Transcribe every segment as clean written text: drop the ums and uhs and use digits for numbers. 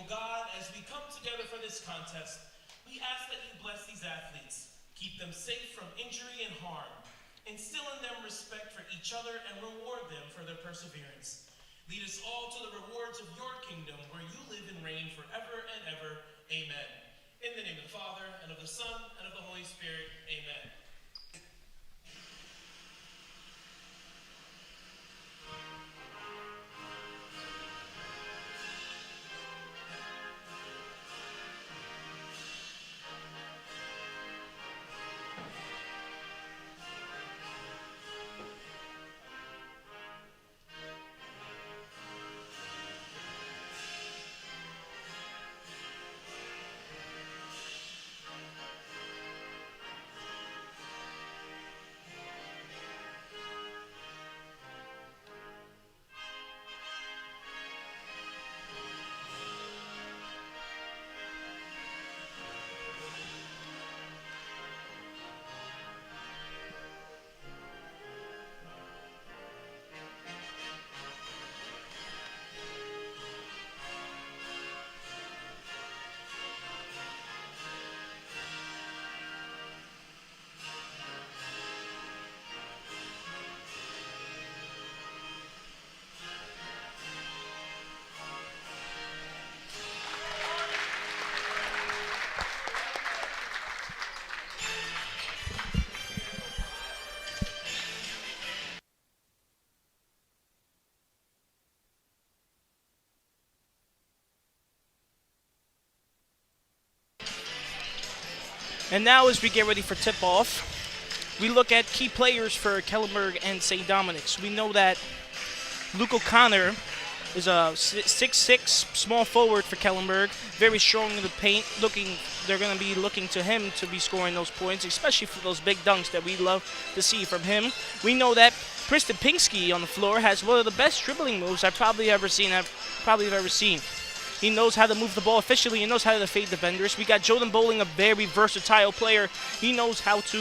God, as we come together for this contest, we ask that you bless these athletes, keep them safe from injury and harm, instill in them respect for each other, and reward them for their perseverance. Lead us all to the rewards of your kingdom, where you live and reign forever and ever. Amen. In the name of the Father, and of the Son, and of the Holy Spirit. Amen. And now as we get ready for tip-off, we look at key players for Kellenberg and St. Dominic's. We know that Luke O'Connor is a 6'6" small forward for Kellenberg, very strong in the paint. They're going to be looking to him to be scoring those points, especially for those big dunks that we love to see from him. We know that Preston Pinsky on the floor has one of the best dribbling moves I've probably ever seen. He knows how to move the ball efficiently. He knows how to fade defenders. We got Jordan Bowling, a very versatile player. He knows how to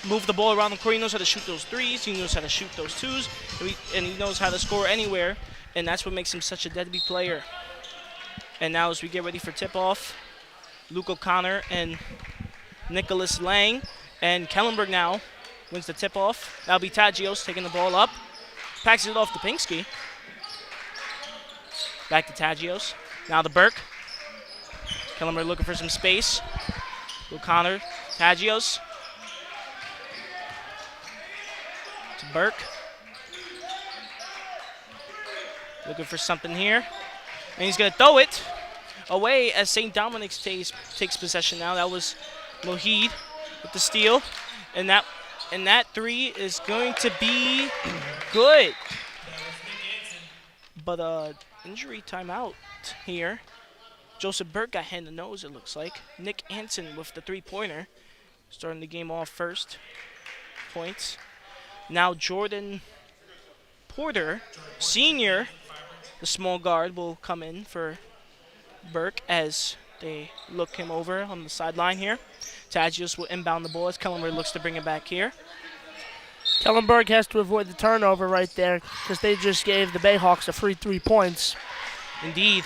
move the ball around the court. He knows how to shoot those threes. He knows how to shoot those twos. And he knows how to score anywhere. And that's what makes him such a deadly player. And now as we get ready for tip-off, Luke O'Connor and Nicholas Lang. And Kellenberg now wins the tip-off. That'll be Tagios taking the ball up. Passes it off to Pinsky. Back to Tagios. Now to Burke. Kellenberg looking for some space. O'Connor, Tagios. To Burke. Looking for something here. And he's going to throw it away as St. Dominic's takes possession now. That was Mohid with the steal. And that three is going to be good. But injury timeout here. Joseph Burke got hit in the nose, it looks like. Nick Anson with the three-pointer. Starting the game off first. Points. Now Jordan Porter, senior, the small guard, will come in for Burke as they look him over on the sideline here. Tagios will inbound the ball as Kellenberg looks to bring it back here. Kellenberg has to avoid the turnover right there because they just gave the Bayhawks a free 3 points. Indeed.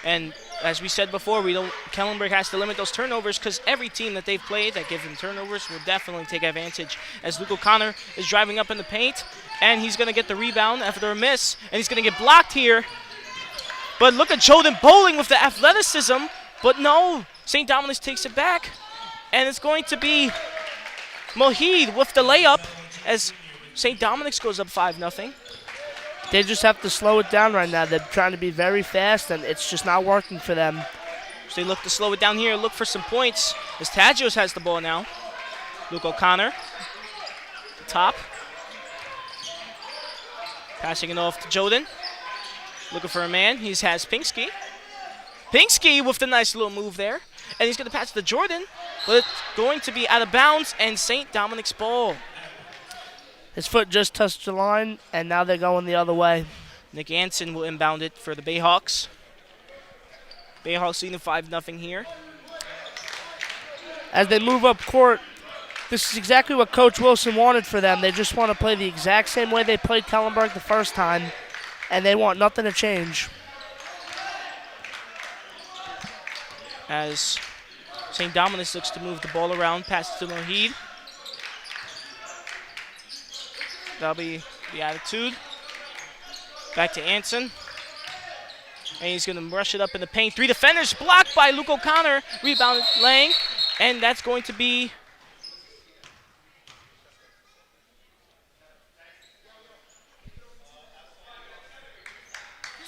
And as we said before, Kellenberg has to limit those turnovers because every team that they've played that give them turnovers will definitely take advantage. As Luke O'Connor is driving up in the paint, and he's going to get the rebound after a miss, and he's going to get blocked here. But look at Jordan Bowling with the athleticism. But no, St. Dominic's takes it back. And it's going to be Mohid with the layup as St. Dominic's goes up 5-0. They just have to slow it down right now. They're trying to be very fast, and it's just not working for them. So they look to slow it down here, look for some points as Tagios has the ball now. Luke O'Connor, top. Passing it off to Jordan. Looking for a man. He has Pinsky. Pinsky with the nice little move there. And he's going to pass to Jordan, but it's going to be out of bounds and St. Dominic's ball. His foot just touched the line, and now they're going the other way. Nick Anson will inbound it for the Bayhawks. Bayhawks leading 5-0 here. As they move up court, this is exactly what Coach Wilson wanted for them. They just want to play the exact same way they played Kellenberg the first time, and they want nothing to change. as St. Dominic looks to move the ball around, pass to Mohid. That'll be the attitude. Back to Anson. And he's going to rush it up in the paint. 3 defenders blocked by Luke O'Connor. Rebound Lang. And that's going to be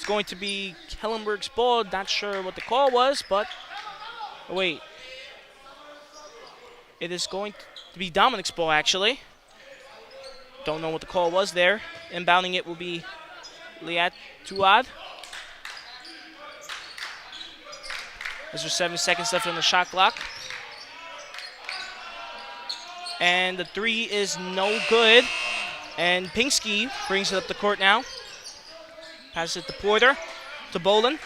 Kellenberg's ball. Not sure what the call was, but oh, wait. It is going to be Dominic's ball, actually. Don't know what the call was there. Inbounding it will be Liat Tuad. There's 7 seconds left on the shot clock. And the 3 is no good. And Pinsky brings it up the court now. Passes it to Porter, to Bolin,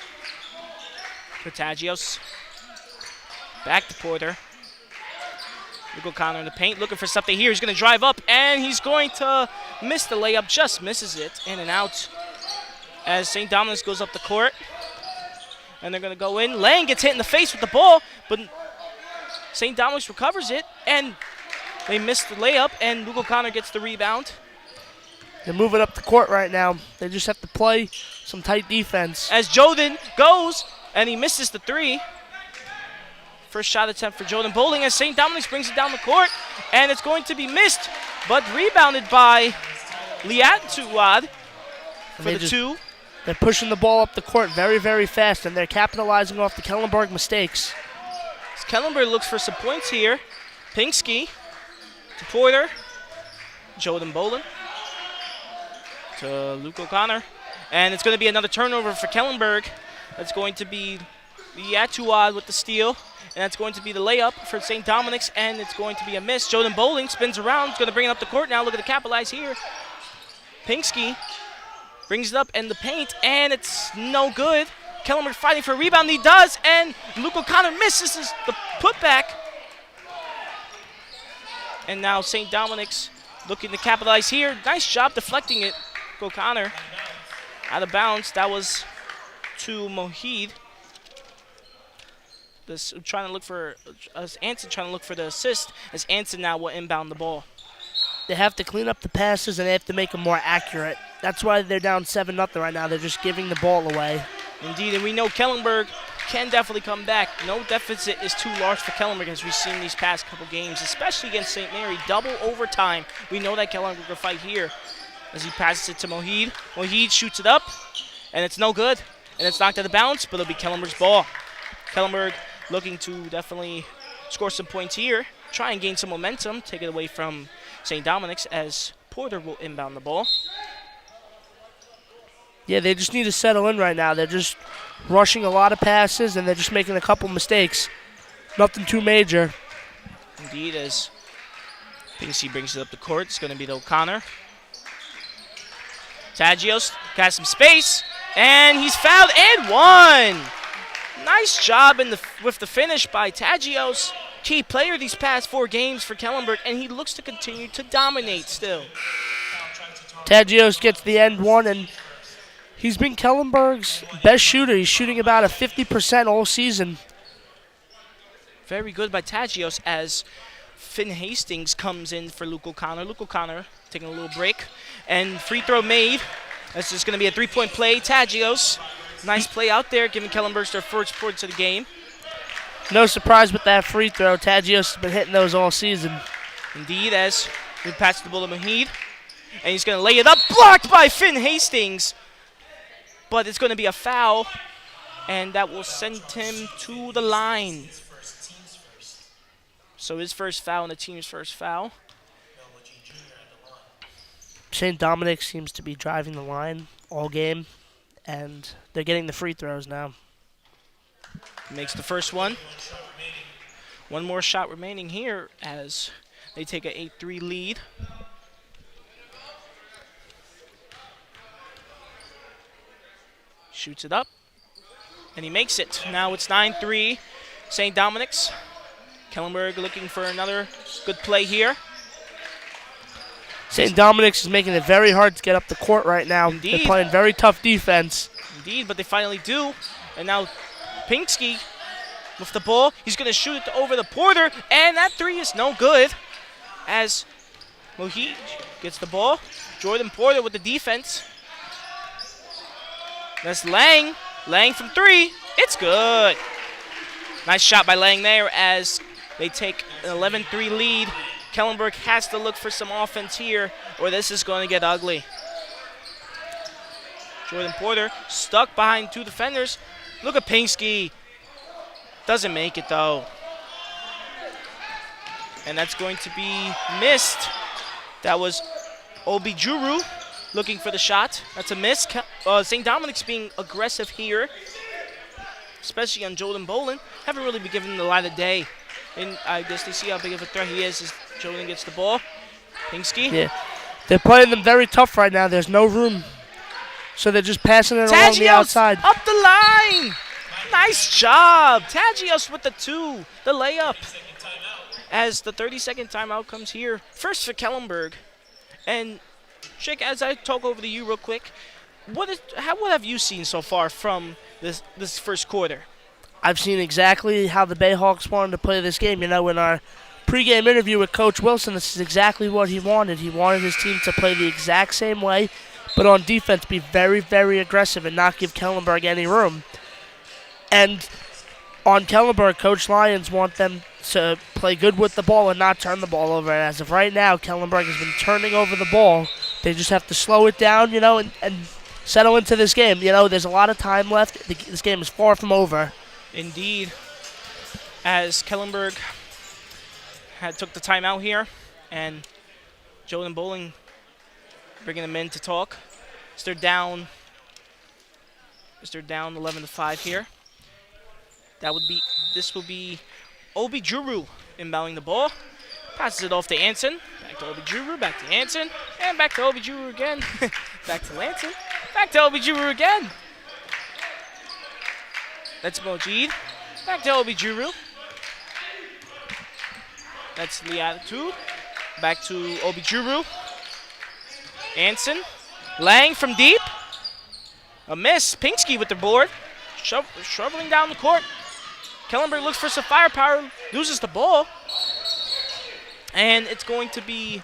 to Tagios. Back to Porter. Luke O'Connor in the paint, looking for something here. He's going to drive up, and he's going to miss the layup. Just misses it, in and out. As St. Dominic goes up the court. And they're going to go in. Lang gets hit in the face with the ball, but St. Dominic recovers it, and they miss the layup, and Luke O'Connor gets the rebound. They're moving up the court right now. They just have to play some tight defense. As Joden goes, and he misses the 3. First shot attempt for Joden Bowling as St. Dominic brings it down the court, and it's going to be missed, but rebounded by Liat Tuad for the 2. They're pushing the ball up the court very, very fast, and they're capitalizing off the Kellenberg mistakes. As Kellenberg looks for some points here. Pinsky to Porter. Joden Bolin to Luke O'Connor. And it's going to be another turnover for Kellenberg. That's going to be Yatuad with the steal. And that's going to be the layup for St. Dominic's, and it's going to be a miss. Joden Bowling spins around. It's going to bring it up the court now. Look at the capitalize here. Pinsky brings it up in the paint, and it's no good. Kellenberg fighting for a rebound. He does, and Luke O'Connor misses the putback. And now St. Dominic's looking to capitalize here. Nice job deflecting it. Luke O'Connor out of bounds. That was to Mohid. Anson trying to look for the assist, as Anson now will inbound the ball. They have to clean up the passes, and they have to make them more accurate. That's why they're down 7-0 right now. They're just giving the ball away. Indeed, and we know Kellenberg can definitely come back. No deficit is too large for Kellenberg, as we've seen these past couple games, especially against St. Mary. Double overtime. We know that Kellenberg will fight here as he passes it to Mohid. Mohid shoots it up, and it's no good. And it's knocked out of bounds, but it'll be Kellenberg's ball. Kellenberg looking to definitely score some points here, try and gain some momentum, take it away from St. Dominic's, as Porter will inbound the ball. Yeah, they just need to settle in right now. They're just rushing a lot of passes, and they're just making a couple mistakes. Nothing too major. Indeed, as Pinsky brings it up the court, it's going to be to O'Connor. Tagios got some space, and he's fouled and one. Nice job with the finish by Tagios. Key player these past 4 games for Kellenberg, and he looks to continue to dominate still. Tagios gets the end one, and he's been Kellenberg's best shooter. He's shooting about a 50% all season. Very good by Tagios, as Finn Hastings comes in for Luke O'Connor. Luke O'Connor taking a little break, and free throw made. That's just going to be a 3-point play. Tagios, nice play out there, giving Kellenberg their first points of the game. No surprise with that free throw. Tagios has been hitting those all season. Indeed, as we pass the ball to Mohid, and he's going to lay it up, blocked by Finn Hastings. But it's going to be a foul, and that will send him to the line. So his first foul and the team's first foul. St. Dominic seems to be driving the line all game, and they're getting the free throws now. Makes the first one. One more shot remaining here as they take an 8-3 lead. Shoots it up, and he makes it. Now it's 9-3, St. Dominic's. Kellenberg looking for another good play here. St. Dominic's is making it very hard to get up the court right now. Indeed. They're playing very tough defense. Indeed, but they finally do. And now Pinsky with the ball. He's going to shoot it over the Porter, and that three is no good as Mohij gets the ball. Jordan Porter with the defense. That's Lang. Lang from three. It's good. Nice shot by Lang there as they take an 11-3 lead. Kellenberg has to look for some offense here, or this is going to get ugly. Jordan Porter stuck behind two defenders. Look at Pinsky. Doesn't make it, though. And that's going to be missed. That was Obi-Juru looking for the shot. That's a miss. St. Dominic's being aggressive here, especially on Jordan Bolin. Haven't really been giving him the light of day. And I guess they see how big of a threat he is as Jordan gets the ball. Pinsky. Yeah. They're playing them very tough right now. There's no room. So they're just passing it along the outside. Up the line. Nice job. Tagios with the two. The layup. As the 30-second timeout comes here. First for Kellenberg. And, Shake, as I talk over to you real quick, what have you seen so far from this first quarter? I've seen exactly how the Bayhawks wanted to play this game. You know, in our pregame interview with Coach Wilson, this is exactly what he wanted. He wanted his team to play the exact same way, but on defense be very, very aggressive and not give Kellenberg any room. And on Kellenberg, Coach Lyons want them to play good with the ball and not turn the ball over. And as of right now, Kellenberg has been turning over the ball. They just have to slow it down, you know, and settle into this game. You know, there's a lot of time left. This game is far from over. Indeed. As Kellenberg took the timeout here, and Jordan Bolin bringing them in to talk. They're down 11-5 here. This will be Obi-Juru inbounding the ball. Passes it off to Anson. Back to Obi-Juru, back to Anson, and back to Obi-Juru again. Back to Lanson, back to Obi-Juru again. That's Mojid. Back to Obi-Juru. That's Liatu. Back to Obi-Juru. Anson. Lang from deep. A miss. Pinsky with the board. Shoveling down the court. Kellenberg looks for some firepower. Loses the ball. And it's going to be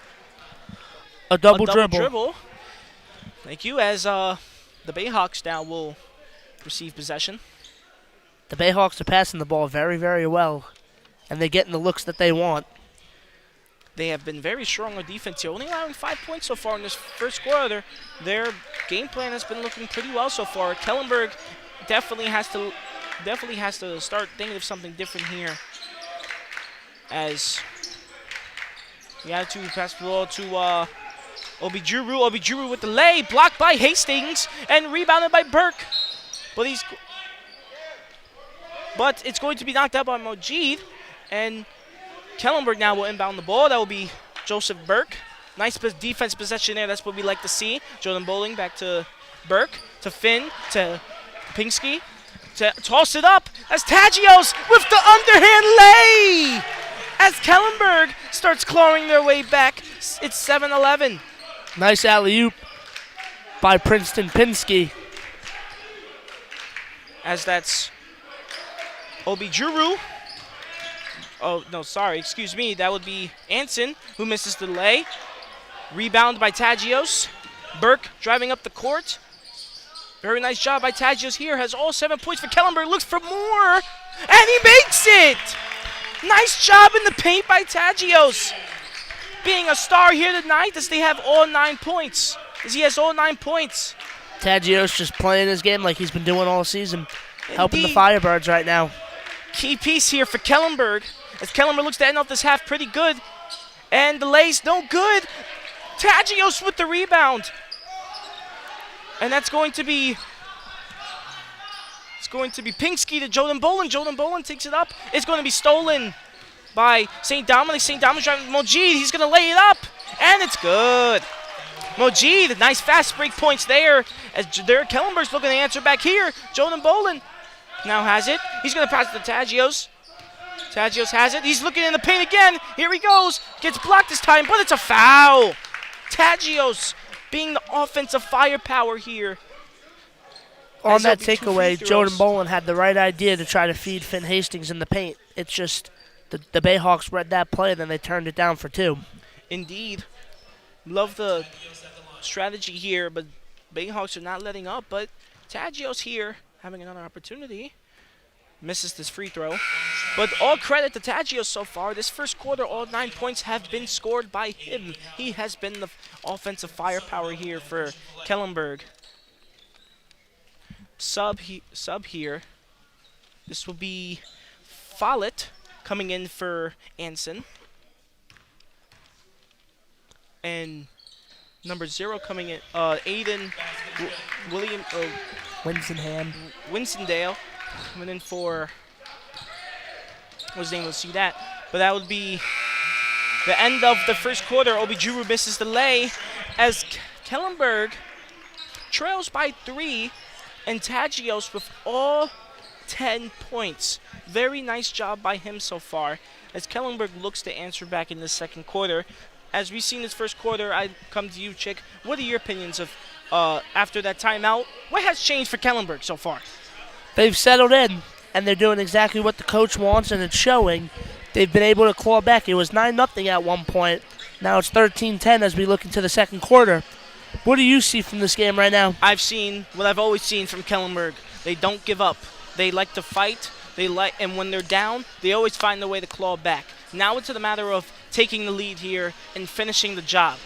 a double dribble. Thank you, as the Bayhawks now will receive possession. The Bayhawks are passing the ball very, very well, and they're getting the looks that they want. They have been very strong on defense here, only allowing 5 points so far in this first quarter. Their game plan has been looking pretty well so far. Kellenberg definitely has to start thinking of something different here, as we had to pass the ball to Obi-Juru. Obi-Juru with the lay, blocked by Hastings and rebounded by Burke. But it's going to be knocked out by Mojid, and Kellenberg now will inbound the ball. That will be Joseph Burke. Nice defense possession there. That's what we like to see. Jordan Bowling back to Burke, to Finn, to Pinsky. To toss it up as Tagios with the underhand lay. As Kellenberg starts clawing their way back. It's 7-11. Nice alley-oop by Princeton Pinsky. As that's Obi-Juru. Oh, no, sorry. Excuse me. That would be Anson, who misses the lay. Rebound by Tagios. Burke driving up the court. Very nice job by Tagios here. Has all 7 points for Kellenberg. Looks for more. And he makes it! Nice job in the paint by Tagios. Being a star here tonight as they have all 9 points. As he has all 9 points. Tagios just playing his game like he's been doing all season. Indeed. Helping the Firebirds right now. Key piece here for Kellenberg. As Kellenberg looks to end off this half pretty good. And the lay's no good. Tagios with the rebound. And that's going to be Pinsky to Jordan Bolin. Jordan Bolin takes it up. It's going to be stolen by St. Dominic. St. Dominic driving Mojid. He's going to lay it up. And it's good. Mojid, nice fast break points there. As Kellenberg's looking to answer back here. Jordan Bolin now has it. He's going to pass it to Tagios. Tagios has it. He's looking in the paint again. Here he goes. Gets blocked this time, but it's a foul. Tagios being the offensive firepower here on As that there'll be 2 takeaway, free Jordan throws. Bolin had the right idea to try to feed Finn Hastings in the paint. It's just the Bayhawks read that play, and then they turned it down for 2. Indeed. Love the strategy here, but Bayhawks are not letting up. But Tagios here having another opportunity. Misses this free throw. But all credit to Tagios so far. This first quarter, all 9 points have been scored by him. He has been the offensive firepower here for Kellenberg. Sub here. This will be Follett coming in for Anson. And number 0 coming in, Aiden Winsondale coming in for, what's his name, we'll see that. But that would be the end of the first quarter. Obi Juru misses the lay as Kellenberg trails by 3, and Tagios with all 10 points. Very nice job by him so far, as Kellenberg looks to answer back in the second quarter. As we've seen this first quarter, I come to you, Chick. What are your opinions of after that timeout? What has changed for Kellenberg so far? They've settled in, and they're doing exactly what the coach wants, and it's showing. They've been able to claw back. It was 9-0 at one point. Now it's 13-10 as we look into the second quarter. What do you see from this game right now? I've seen what I've always seen from Kellenberg. They don't give up. They like to fight. And when they're down, they always find a way to claw back. Now it's a matter of taking the lead here and finishing the job.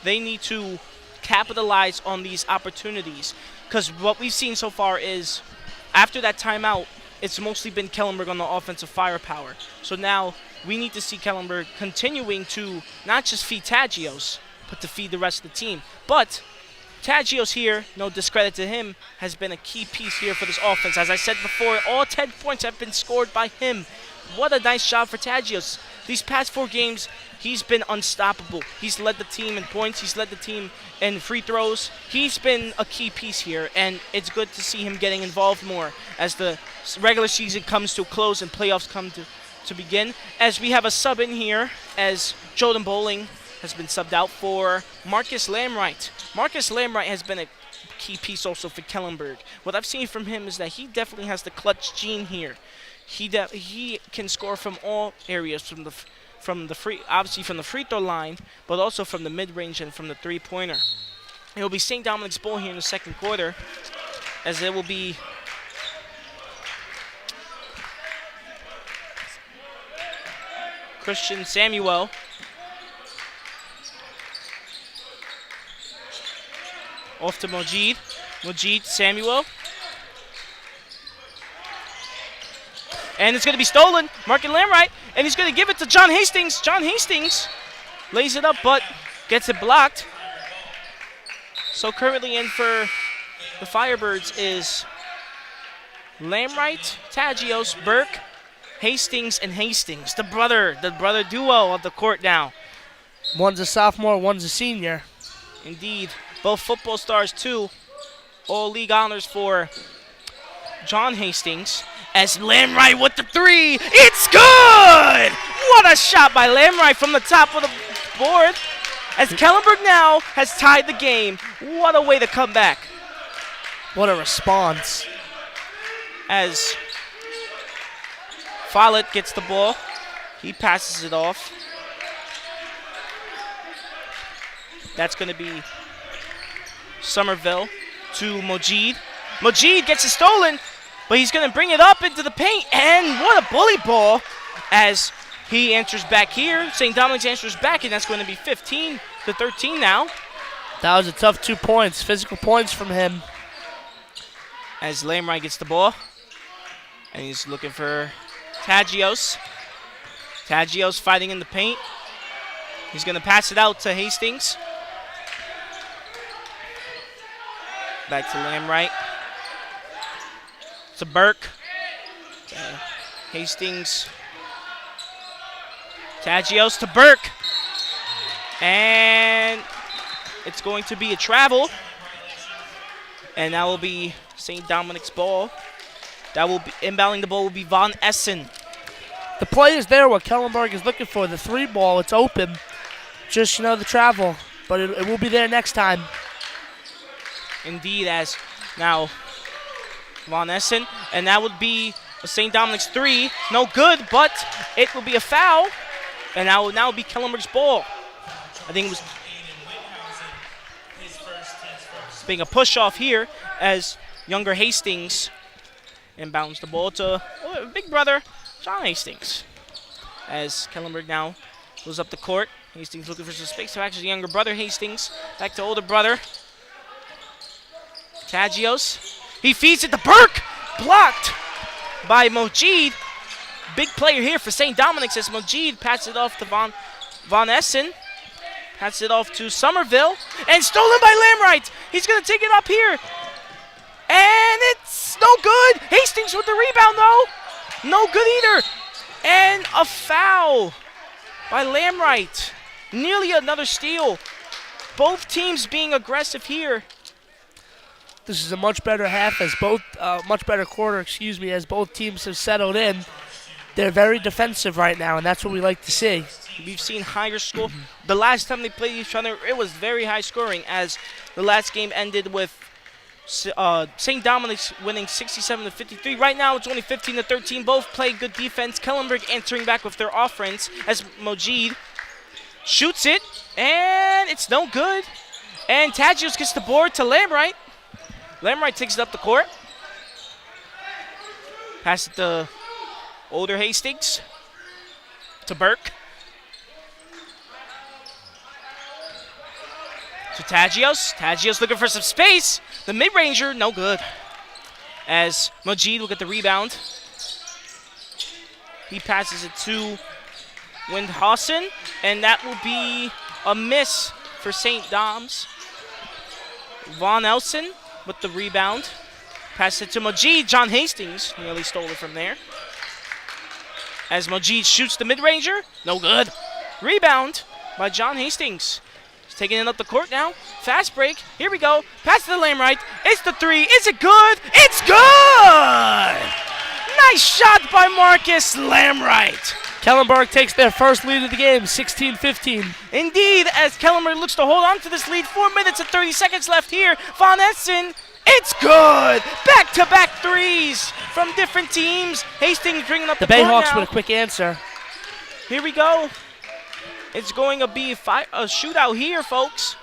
They need to capitalize on these opportunities, because what we've seen so far is after that timeout, it's mostly been Kellenberg on the offensive firepower. So now we need to see Kellenberg continuing to not just feed Tagios, but to feed the rest of the team. But Tagios here, no discredit to him, has been a key piece here for this offense. As I said before, all 10 points have been scored by him. What a nice job for Tagios. These past 4 games, he's been unstoppable. He's led the team in points. He's led the team in free throws. He's been a key piece here, and it's good to see him getting involved more as the regular season comes to a close and playoffs come to begin. As we have a sub in here, as Jordan Bowling has been subbed out for Marcus Lamright. Marcus Lamright has been a key piece also for Kellenberg. What I've seen from him is that he definitely has the clutch gene here. He can score from all areas, from the free throw line, but also from the mid-range and from the three-pointer. It will be St. Dominic's ball here in the second quarter, as it will be Christian Samuel. Off to Mojid. Mojid, Samuel. And it's going to be stolen. Markin Lamright. And he's going to give it to John Hastings. John Hastings lays it up, but gets it blocked. So currently in for the Firebirds is Lamright, Tagios, Burke, Hastings, and Hastings. The brother duo of the court now. One's a sophomore, one's a senior. Indeed. Both football stars, too. All league honors for John Hastings. As Lamright with the 3. It's good! What a shot by Lamright from the top of the board. As Kellenberg now has tied the game. What a way to come back. What a response. As Follett gets the ball. He passes it off. That's going to be Somerville to Mojid. Mojid gets it stolen, but he's going to bring it up into the paint, and what a bully ball as he answers back here. St. Dominic's answers back, and that's going to be 15-13 now. That was a tough 2 points, physical points from him. As Lamright gets the ball, and he's looking for Tagios. Tagios fighting in the paint. He's going to pass it out to Hastings. Back to Lamright. To Burke. Hastings. Tagios to Burke. And it's going to be a travel. And that will be St. Dominic's ball. That will be inbounding the ball will be Von Essen. The play is there, what Kellenberg is looking for. The 3 ball, it's open. Just, the travel. But it will be there next time. Indeed, as now Von Essen, and that would be a St. Dominic's 3. No good, but it will be a foul, and that will now be Kellenberg's ball. I think it was being a push off here as younger Hastings inbounds the ball to big brother John Hastings. As Kellenberg now goes up the court. Hastings looking for some space. So actually younger brother Hastings back to older brother. Tagios. He feeds it to Burke. Blocked by Mojid. Big player here for St. Dominic's as Mojid passes it off to Von Essen. Passes it off to Somerville. And stolen by Lamright. He's going to take it up here. And it's no good. Hastings with the rebound, though. No good either. And a foul by Lamright. Nearly another steal. Both teams being aggressive here. This is a much better half as much better quarter, as both teams have settled in. They're very defensive right now, and that's what we like to see. We've seen higher score. The last time they played each other, it was very high scoring as the last game ended with St. Dominic's winning 67-53. Right now, it's only 15-13. Both play good defense. Kellenberg answering back with their offense as Mojid shoots it, and it's no good. And Tagios gets the board to Lamright. Lamright takes it up the court. Pass it to older Hastings. To Burke. To Tagios. Tagios looking for some space. The mid-ranger, no good. As Mojid will get the rebound. He passes it to Windhausen, and that will be a miss for St. Dom's. Von Elson with the rebound. Pass it to Mojid. John Hastings nearly stole it from there. As Mojid shoots the mid-ranger, no good. Rebound by John Hastings. He's taking it up the court now. Fast break. Here we go. Pass to the Lamright. It's the 3. Is it good? It's good! Nice shot by Marcus Lamright. Kellenberg takes their first lead of the game, 16-15. Indeed, as Kellenberg looks to hold on to this lead. 4 minutes and 30 seconds left here. Von Essen, it's good! Back-to-back threes from different teams. Hastings bringing up the court Bayhawks now. with a quick answer. Here we go. It's going to be a shootout here, folks.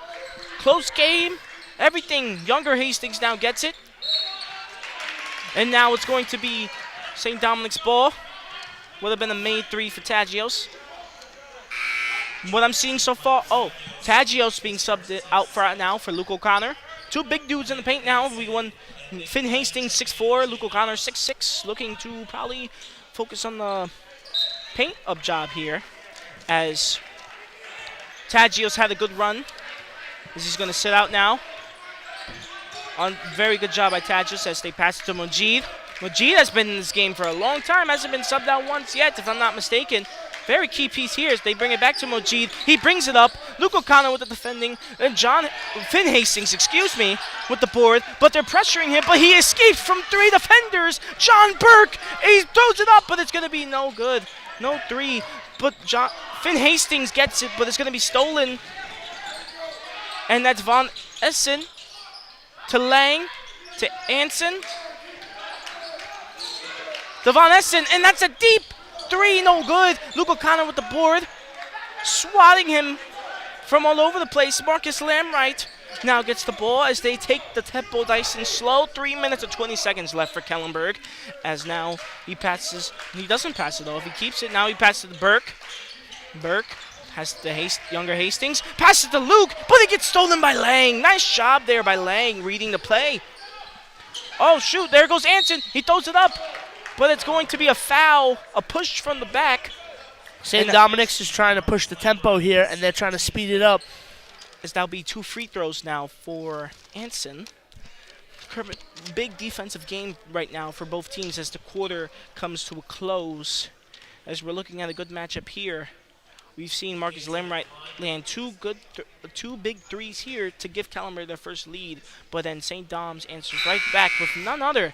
Close game. Everything. Younger Hastings now gets it. And now it's going to be St. Dominic's ball. Would have been a made 3 for Tagios. What I'm seeing so far, Tagios being subbed out for right now for Luke O'Connor. 2 big dudes in the paint now. We won Finn Hastings 6'4", Luke O'Connor 6'6", looking to probably focus on the paint up job here. As Tagios had a good run. As he's going to sit out now. Very good job by Tagios as they pass it to Mojid. Mojid has been in this game for a long time. Hasn't been subbed out once yet, if I'm not mistaken. Very key piece here as they bring it back to Mojid. He brings it up. Luke O'Connor with the defending. And Finn Hastings, with the board. But they're pressuring him, but he escapes from 3 defenders. John Burke, he throws it up, but it's going to be no good. No 3. But Finn Hastings gets it, but it's going to be stolen. And that's Von Essen to Lang to Anson. To Von Essen, and that's a deep 3, no good. Luke O'Connor with the board, swatting him from all over the place. Marcus Lamright now gets the ball as they take the tempo nice and slow. 3 minutes and 20 seconds left for Kellenberg. As now he doesn't pass it off. He keeps it. Now he passes it to Burke. Burke has the younger Hastings. Passes to Luke, but it gets stolen by Lang. Nice job there by Lang, reading the play. Oh, shoot, there goes Anson. He throws it up, but it's going to be a foul, a push from the back. St. Dominic's is trying to push the tempo here, and they're trying to speed it up. As that'll be 2 free throws now for Anson. Big defensive game right now for both teams as the quarter comes to a close. As we're looking at a good matchup here. We've seen Marcus Lamright land 2 big threes here to give Kellenberg their first lead, but then St. Dom's answers right back with none other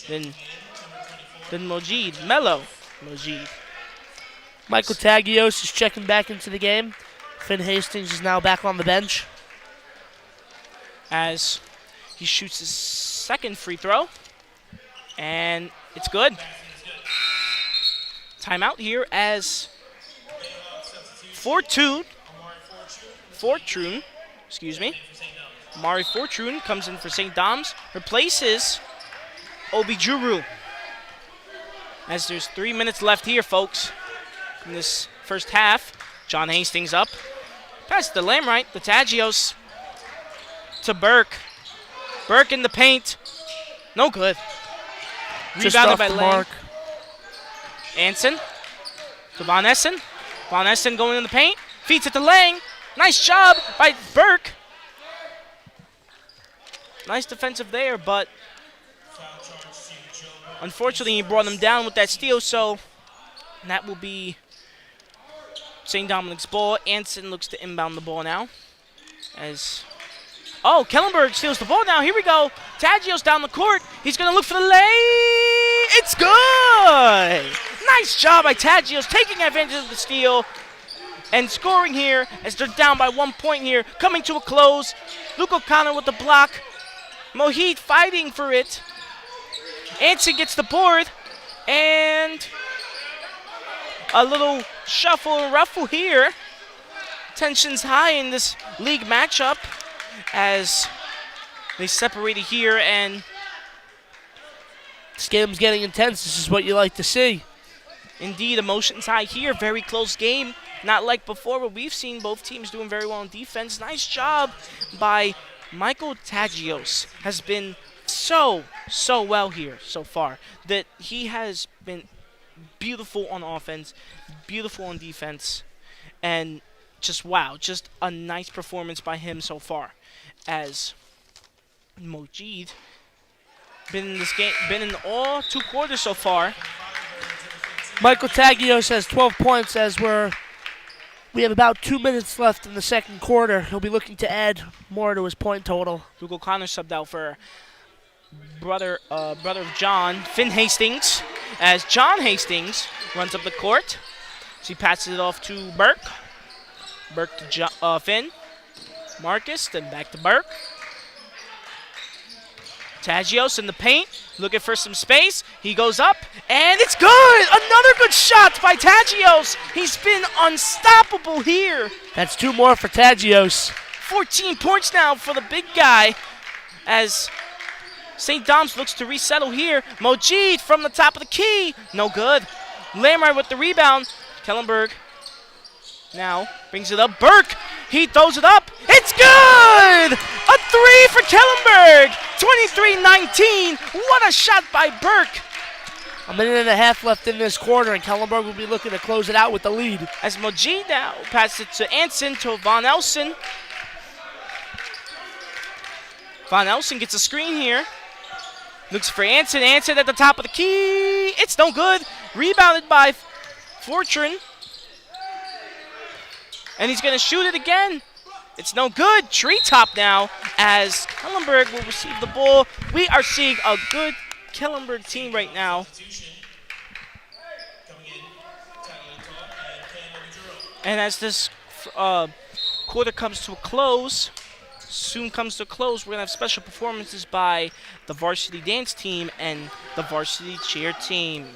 than Mojid. Mojid. Michael Tagios is checking back into the game. Finn Hastings is now back on the bench. As He shoots his second free throw. And it's good. Timeout here as Fortune, Mari Fortune comes in for St. Dom's, replaces Obi Juru. As there's 3 minutes left here, folks, in this first half. John Hastings up. Pass to Lamright, the Tagios to Burke. Burke in the paint. No good. Rebounded by Lang. Anson to Von Essen. Von Essen going in the paint. Feeds it to Lang. Nice job by Burke. Nice defensive there, but unfortunately he brought him down with that steal, so that will be St. Dominic's ball. Anson looks to inbound the ball now. Kellenberg steals the ball now. Here we go. Tagios down the court. He's going to look for the lay. It's good. Nice job by Tagios taking advantage of the steal and scoring here as they're down by 1 point here. Coming to a close. Luke O'Connor with the block. Mohit fighting for it. Anson gets the board. And a little shuffle and ruffle here. Tension's high in this league matchup as they separated here, and this game's getting intense. This is what you like to see. Indeed, emotions high here. Very close game. Not like before, but we've seen both teams doing very well on defense. Nice job by Michael Tagios. Has been so well here so far. That he has been beautiful on offense, beautiful on defense, and just wow, just a nice performance by him so far. As Mojid been in this game, been in all 2 quarters so far. Michael Tagios has 12 points as we have about 2 minutes left in the second quarter. He'll be looking to add more to his point total. Luke O'Connor subbed out for brother of John, Finn Hastings, as John Hastings runs up the court. So he passes it off to Burke. Burke to Finn. Marcus, then back to Burke. Tagios in the paint, looking for some space. He goes up, and it's good! Another good shot by Tagios. He's been unstoppable here. That's 2 more for Tagios. 14 points now for the big guy as St. Dom's looks to resettle here. Mojid from the top of the key. No good. Lamright with the rebound. Kellenberg now brings it up. Burke, he throws it up. It's good! A 3 for Kellenberg. 23-19. What a shot by Burke. A minute and a half left in this quarter, and Kellenberg will be looking to close it out with the lead. As Mojid now passes it to Anson, to Von Elson. Von Elson gets a screen here. Looks for Anson. Anson at the top of the key. It's no good. Rebounded by Fortune. And he's going to shoot it again. It's no good. Treetop now as Kellenberg will receive the ball. We are seeing a good Kellenberg team right now. And as this quarter comes to a close, we're going to have special performances by the varsity dance team and the varsity cheer team.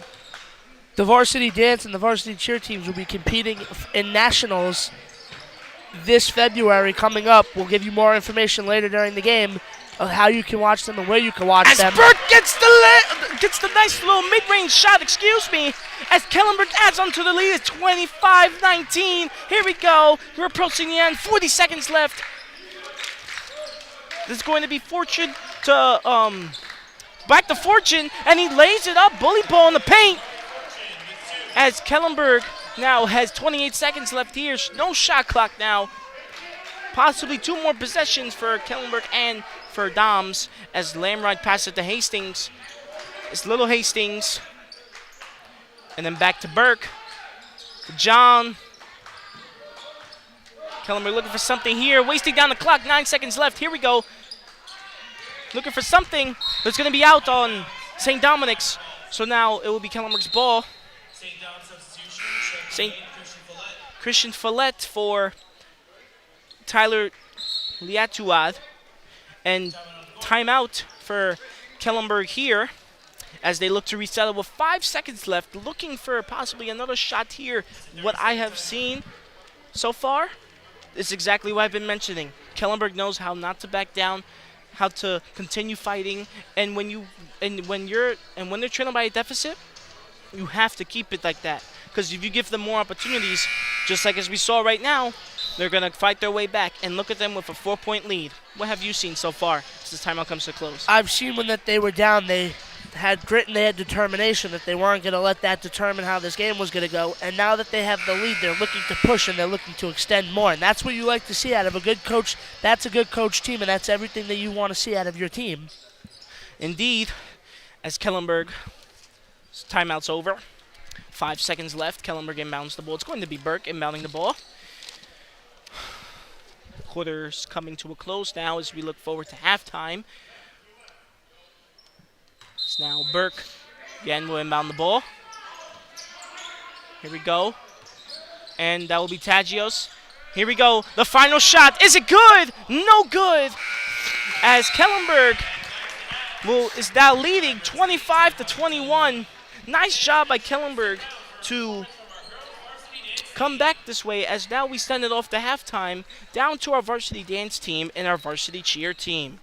The varsity dance and the varsity cheer teams will be competing in nationals this February coming up. We'll give you more information later during the game of how you can watch them and where you can watch them. As Burke gets the nice little mid-range shot, as Kellenberg adds onto the lead. It's 25-19. Here we go. We're approaching the end. 40 seconds left. This is going to be Fortune to back to Fortune, and he lays it up. Bully ball in the paint. As Kellenberg now has 28 seconds left here. No shot clock now. Possibly 2 more possessions for Kellenberg and for Doms as Lamright passes it to Hastings. It's little Hastings. And then back to Burke. To John. Kellenberg looking for something here. Wasting down the clock. 9 seconds left. Here we go. Looking for something. But it's going to be out on St. Dominic's. So now it will be Kellenberg's ball. Christian Follett for Tyler Liatuad. And timeout for Kellenberg here as they look to resettle with 5 seconds left, looking for possibly another shot here. What I have seen so far is exactly what I've been mentioning. Kellenberg knows how not to back down, how to continue fighting, and when they're trailing by a deficit, you have to keep it like that. Because if you give them more opportunities, just like as we saw right now, they're going to fight their way back. And look at them with a 4-point lead. What have you seen so far as this timeout comes to close? I've seen when that they were down, they had grit and they had determination that they weren't going to let that determine how this game was going to go. And now that they have the lead, they're looking to push and they're looking to extend more. And that's what you like to see out of a good coach. That's a good coach team, and that's everything that you want to see out of your team. Indeed, as Kellenberg, timeout's over. 5 seconds left. Kellenberg inbounds the ball. It's going to be Burke inbounding the ball. Quarter's coming to a close now as we look forward to halftime. It's now Burke again will inbound the ball. Here we go. And that will be Tagios. Here we go. The final shot. Is it good? No good. As Kellenberg is now leading 25-21. Nice job by Kellenberg to come back this way as now we send it off to halftime down to our varsity dance team and our varsity cheer team.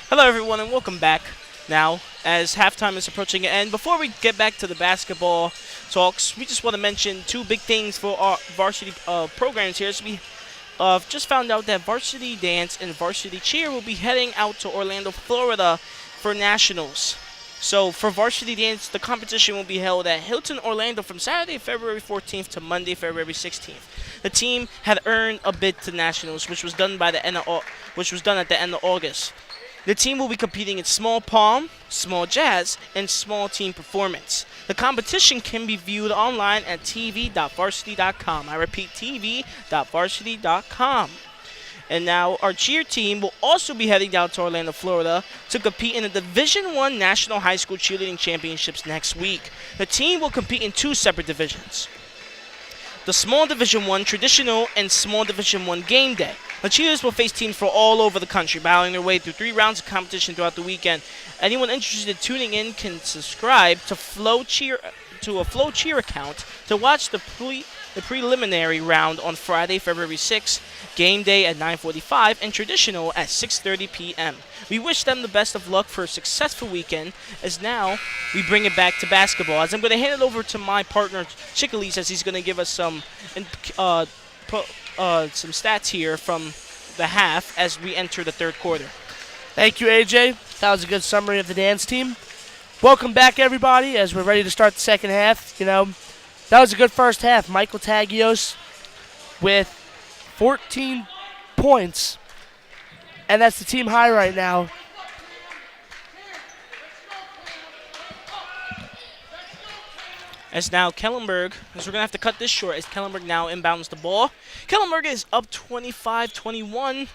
Hello, everyone, and welcome back now as halftime is approaching an end. Before we get back to the basketball talks, we just want to mention two big things for our varsity programs here. So we just found out that Varsity Dance and Varsity Cheer will be heading out to Orlando, Florida for nationals. So for Varsity Dance, the competition will be held at Hilton, Orlando from Saturday, February 14th to Monday, February 16th. The team had earned a bid to nationals, which was done at the end of August. The team will be competing in small palm, small jazz, and small team performance. The competition can be viewed online at tv.varsity.com. I repeat, tv.varsity.com. And now our cheer team will also be heading down to Orlando, Florida to compete in the Division I National High School Cheerleading Championships next week. The team will compete in two separate divisions: the Small Division I Traditional and Small Division I Game Day. The cheerleaders will face teams from all over the country, battling their way through 3 rounds of competition throughout the weekend. Anyone interested in tuning in can subscribe to a Flow Cheer account to watch the preliminary round on Friday, February 6th, Game Day at 9:45, and Traditional at 6:30 p.m. We wish them the best of luck for a successful weekend, as now we bring it back to basketball. As I'm going to hand it over to my partner, Chickalis, as he's going to give us some stats here from the half as we enter the third quarter. Thank you, AJ. That was a good summary of the dance team. Welcome back, everybody, as we're ready to start the second half. That was a good first half. Michael Tagios with 14 points, and that's the team high right now. As now Kellenberg, as we're going to have to cut this short, as Kellenberg now inbounds the ball. Kellenberg is up 25-21,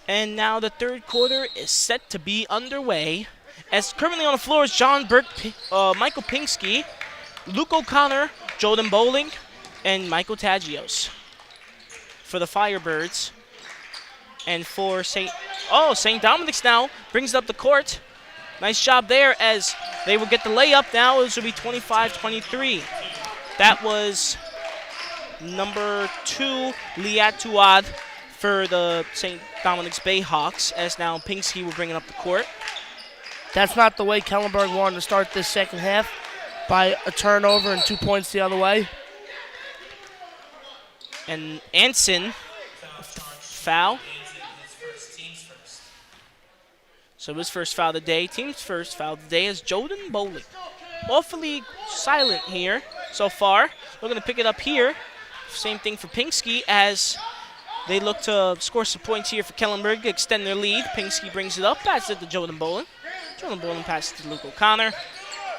and now the third quarter is set to be underway. As currently on the floor is John Burke, Michael Pinsky, Luke O'Connor, Jordan Bowling, and Michael Tagios for the Firebirds. And for St. Dominic's now brings it up the court. Nice job there as they will get the layup now. This will be 25-23. That was number 2, Liatuad for the St. Dominic's Bayhawks, as now Pinsky will bring it up the court. That's not the way Kellenberg wanted to start this second half, by a turnover and 2 points the other way. And Anson, foul. So his first foul of the day, team's first foul of the day, is Jordan Bowling. Awfully silent here so far. We're going to pick it up here. Same thing for Pinsky as they look to score some points here for Kellenberg to extend their lead. Pinsky brings it up, passes it to Jordan Bowling. Jordan Bowling passes to Luke O'Connor,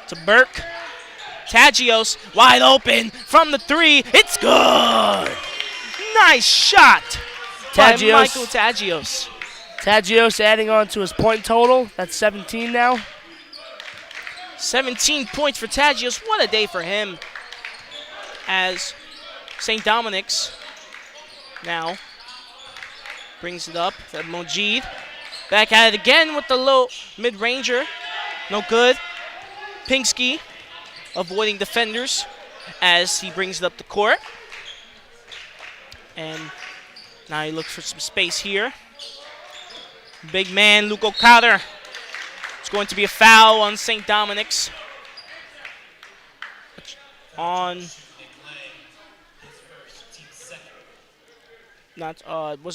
to Burke. Tagios, wide open from the 3. It's good! Nice shot by Michael Tagios. Tagios adding on to his point total. That's 17 now. 17 points for Tagios. What a day for him. As St. Dominic's now brings it up. Mojid back at it again with the low mid-ranger. No good. Pinsky avoiding defenders as he brings it up the court. And now he looks for some space here. Big man, Luke O'Connor. It's going to be a foul on St. Dominic's. Wasn't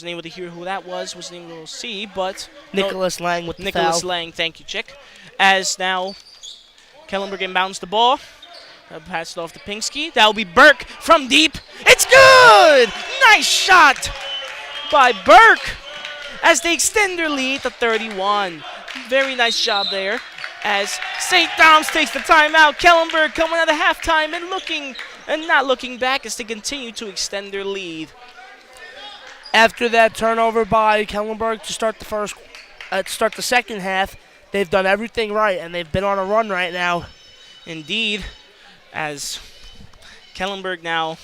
able to hear who that was. Wasn't able to see, but Nicholas Lang with the Nicholas foul. Lang, thank you, Chick. As now Kellenberg inbounds the ball. Pass it off to Pinsky. That will be Burke from deep. It's good! Nice shot by Burke as they extend their lead to 31. Very nice job there as St. Dom's takes the timeout. Kellenberg coming out of halftime and not looking back as they continue to extend their lead. After that turnover by Kellenberg to start the second half, they've done everything right, and they've been on a run right now. Indeed, as Kellenberg now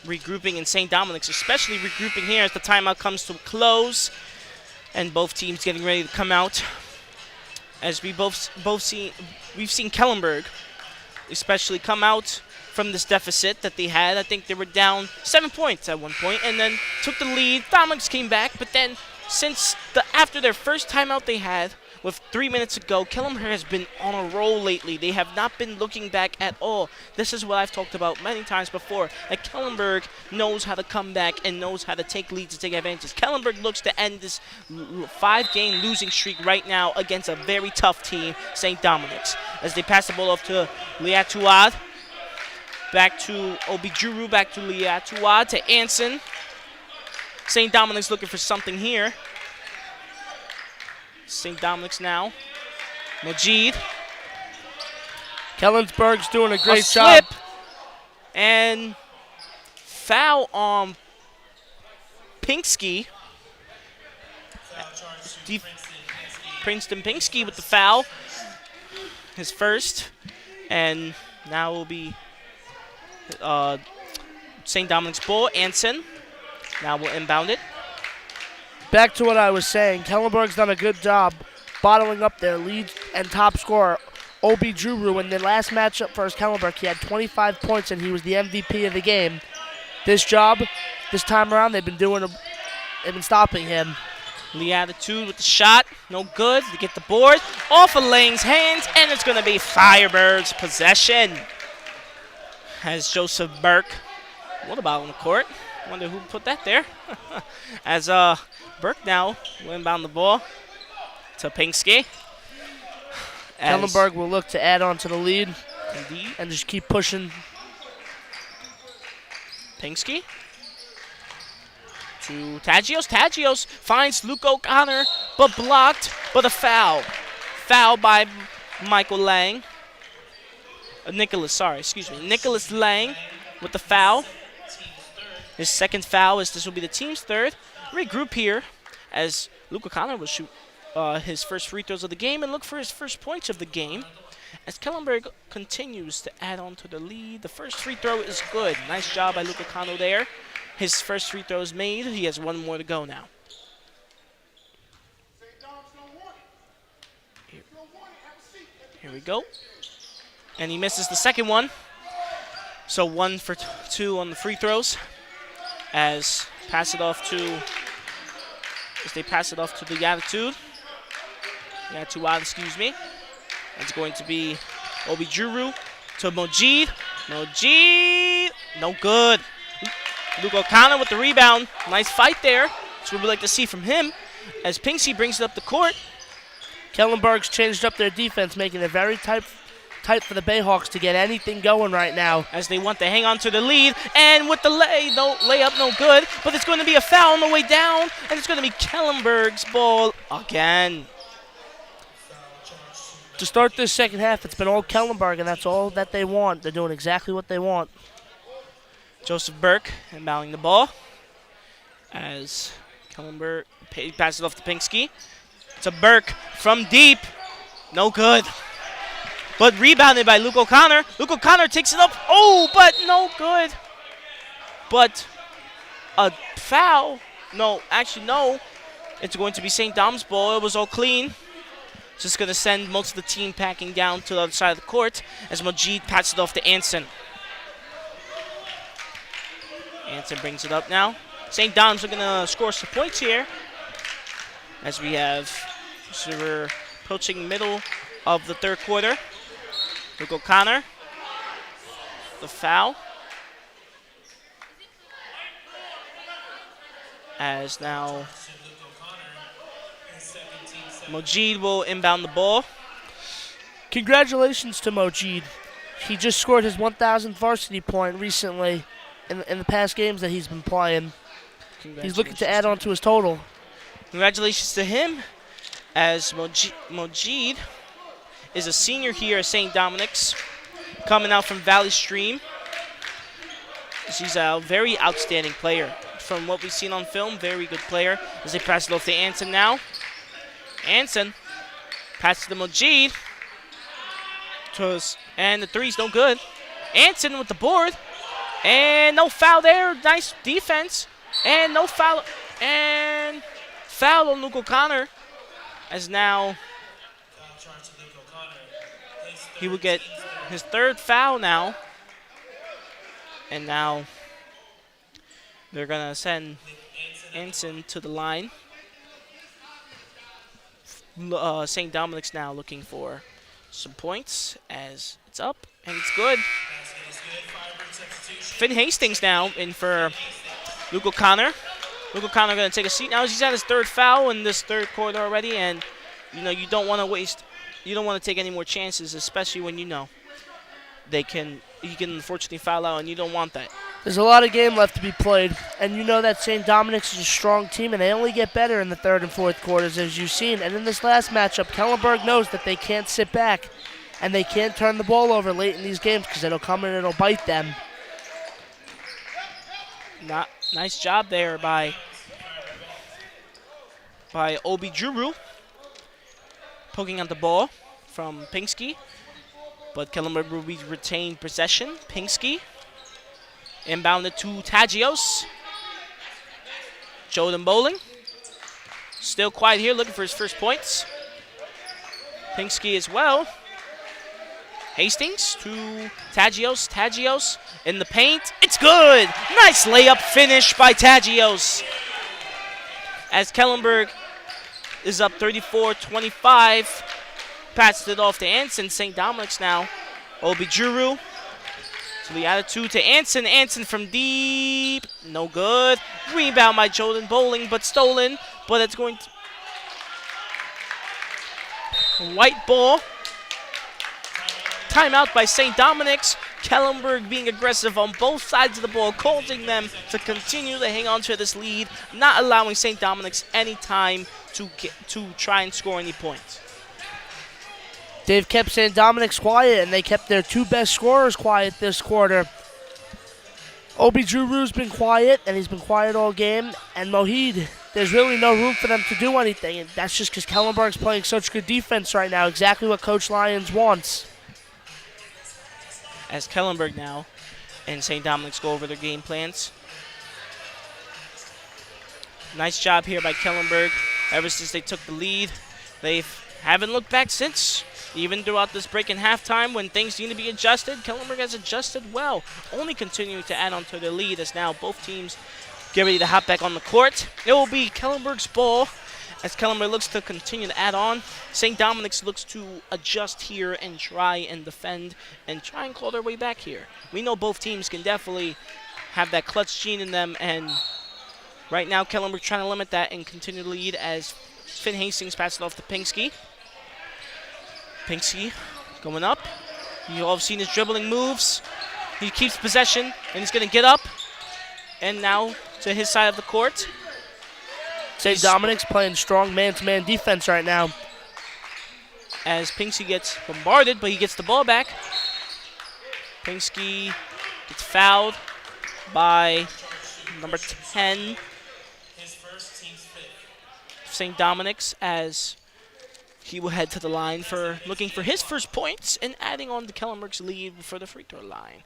regrouping in St. Dominic's, especially regrouping here as the timeout comes to a close, and both teams getting ready to come out. As we've seen Kellenberg especially come out from this deficit that they had. I think they were down 7 points at one point and then took the lead. Dominic's came back, but then since after their first timeout they had with 3 minutes to go, Kellenberg has been on a roll lately. They have not been looking back at all. This is what I've talked about many times before, that Kellenberg knows how to come back and knows how to take leads and take advantage. Kellenberg looks to end this 5-game losing streak right now against a very tough team, St. Dominic's. As they pass the ball off to Liatuad. Back to Obijuru, back to Liatuad, to Anson. St. Dominic's looking for something here. St. Dominic's now. Majid. Kellenberg's doing a great Slip. job. And foul on Pinksky. Princeton Pinksky with the foul. His first. And now will be St. Dominic's ball. Anson. Now we'll inbound it. Back to what I was saying, Kellenberg's done a good job bottling up their lead and top scorer, Obi Juru. In the last matchup for Kellenberg, he had 25 points and he was the MVP of the game. This time around, they've been stopping him. Lee Attitude with the shot, no good. They get the board off of Lang's hands, and it's going to be Firebirds possession. As Joseph Burke, what about on the court? Wonder who put that there. As Burke now will inbound the ball to Pinksky. Kellenberg will look to add on to the lead. Indeed. And just keep pushing. Pinksky to Tagios. Tagios finds Luke O'Connor, but blocked, but a foul. Foul by Michael Lang. Nicholas Lang with the foul. His second foul, as this will be the team's third. Regroup here as Luke O'Connor will shoot his first free throws of the game and look for his first points of the game. As Kellenberg continues to add on to the lead, the first free throw is good. Nice job by Luke O'Connor there. His first free throw is made. He has one more to go now. Here we go. And he misses the second one. So 1 for 2 on the free throws. As they pass it off to the Attitude. Excuse me. It's going to be Obijuru to Mojid. Mojid, no good. Luke O'Connor with the rebound. Nice fight there. That's what we like to see from him. As Pinksy brings it up the court. Kellenberg's changed up their defense, making it very tight for the Bayhawks to get anything going right now. As they want to hang on to the lead, and with the layup, no good, but it's going to be a foul on the way down, and it's going to be Kellenberg's ball again. To start this second half, it's been all Kellenberg, and that's all that they want. They're doing exactly what they want. Joseph Burke inbounding the ball, as Kellenberg passes it off to Pinksky. To Burke from deep, no good. But rebounded by Luke O'Connor. Luke O'Connor takes it up. Oh, but no good. But a foul. No, actually, no. It's going to be St. Dom's ball. It was all clean. Just going to send most of the team packing down to the other side of the court as Majid passes it off to Anson. Anson brings it up now. St. Dom's are going to score some points here. As we have, so we're approaching middle of the third quarter. Luke O'Connor, the foul. As now Mojid will inbound the ball. Congratulations to Mojid. He just scored his 1,000th varsity point recently in the past games that he's been playing. He's looking to add on to his total. Congratulations to him, as Mojid is a senior here at St. Dominic's, coming out from Valley Stream. He's a very outstanding player. From what we've seen on film, very good player. As they pass it off to Anson now. Anson passes to Mojid. And the three's no good. Anson with the board. And no foul there. Nice defense. And no foul. And foul on Luke O'Connor. As now he will get his third foul now. And now they're going to send Anson to the line. St. Dominic's now looking for some points as it's up, and it's good. Finn Hastings now in for Luke O'Connor. Luke O'Connor going to take a seat now. He's at his third foul in this third quarter already, and you don't want to take any more chances, especially when you can unfortunately foul out, and you don't want that. There's a lot of game left to be played, and you know that St. Dominic's is a strong team, and they only get better in the third and fourth quarters, as you've seen. And in this last matchup, Kellenberg knows that they can't sit back, and they can't turn the ball over late in these games because it'll come and it'll bite them. Nice job there by Obi Juru, poking at the ball from Pinsky, but Kellenberg will retain possession. Pinsky inbounded to Tagios. Jordan Bowling still quiet here, looking for his first points. Pinsky as well. Hastings to Tagios. Tagios in the paint. It's good. Nice layup finish by Tagios. As Kellenberg is up 34-25. Passed it off to Anson. St. Dominic's now. Obi Juru. So the attitude to Anson. Anson from deep. No good. Rebound by Jordan Bowling, but stolen. But it's going to... White ball. Timeout by St. Dominic's. Kellenberg being aggressive on both sides of the ball, causing them to continue to hang on to this lead, not allowing St. Dominic's any time to try and score any points. They've kept St. Dominic's quiet, and they kept their two best scorers quiet this quarter. Obi Juru's been quiet, and he's been quiet all game. And Mohid, there's really no room for them to do anything. And that's just because Kellenberg's playing such good defense right now, exactly what Coach Lyons wants. As Kellenberg now and St. Dominic's go over their game plans. Nice job here by Kellenberg. Ever since they took the lead, they haven't looked back since. Even throughout this break in halftime, when things need to be adjusted, Kellenberg has adjusted well, only continuing to add on to their lead as now both teams get ready to hop back on the court. It will be Kellenberg's ball as Kellenberg looks to continue to add on. St. Dominic's looks to adjust here and try and defend and try and claw their way back here. We know both teams can definitely have that clutch gene in them, and right now Kellenberg trying to limit that and continue to lead as Finn Hastings passes it off to Pinsky. Pinsky going up. You all have seen his dribbling moves. He keeps possession, and he's going to get up. And now to his side of the court. St. Dominic's playing strong man-to-man defense right now. As Pinsky gets bombarded, but he gets the ball back. Pinsky gets fouled by number 10. His first team's fifth. St. Dominic's, as he will head to the line for looking for his first points and adding on to Kellenberg's lead for the free throw line.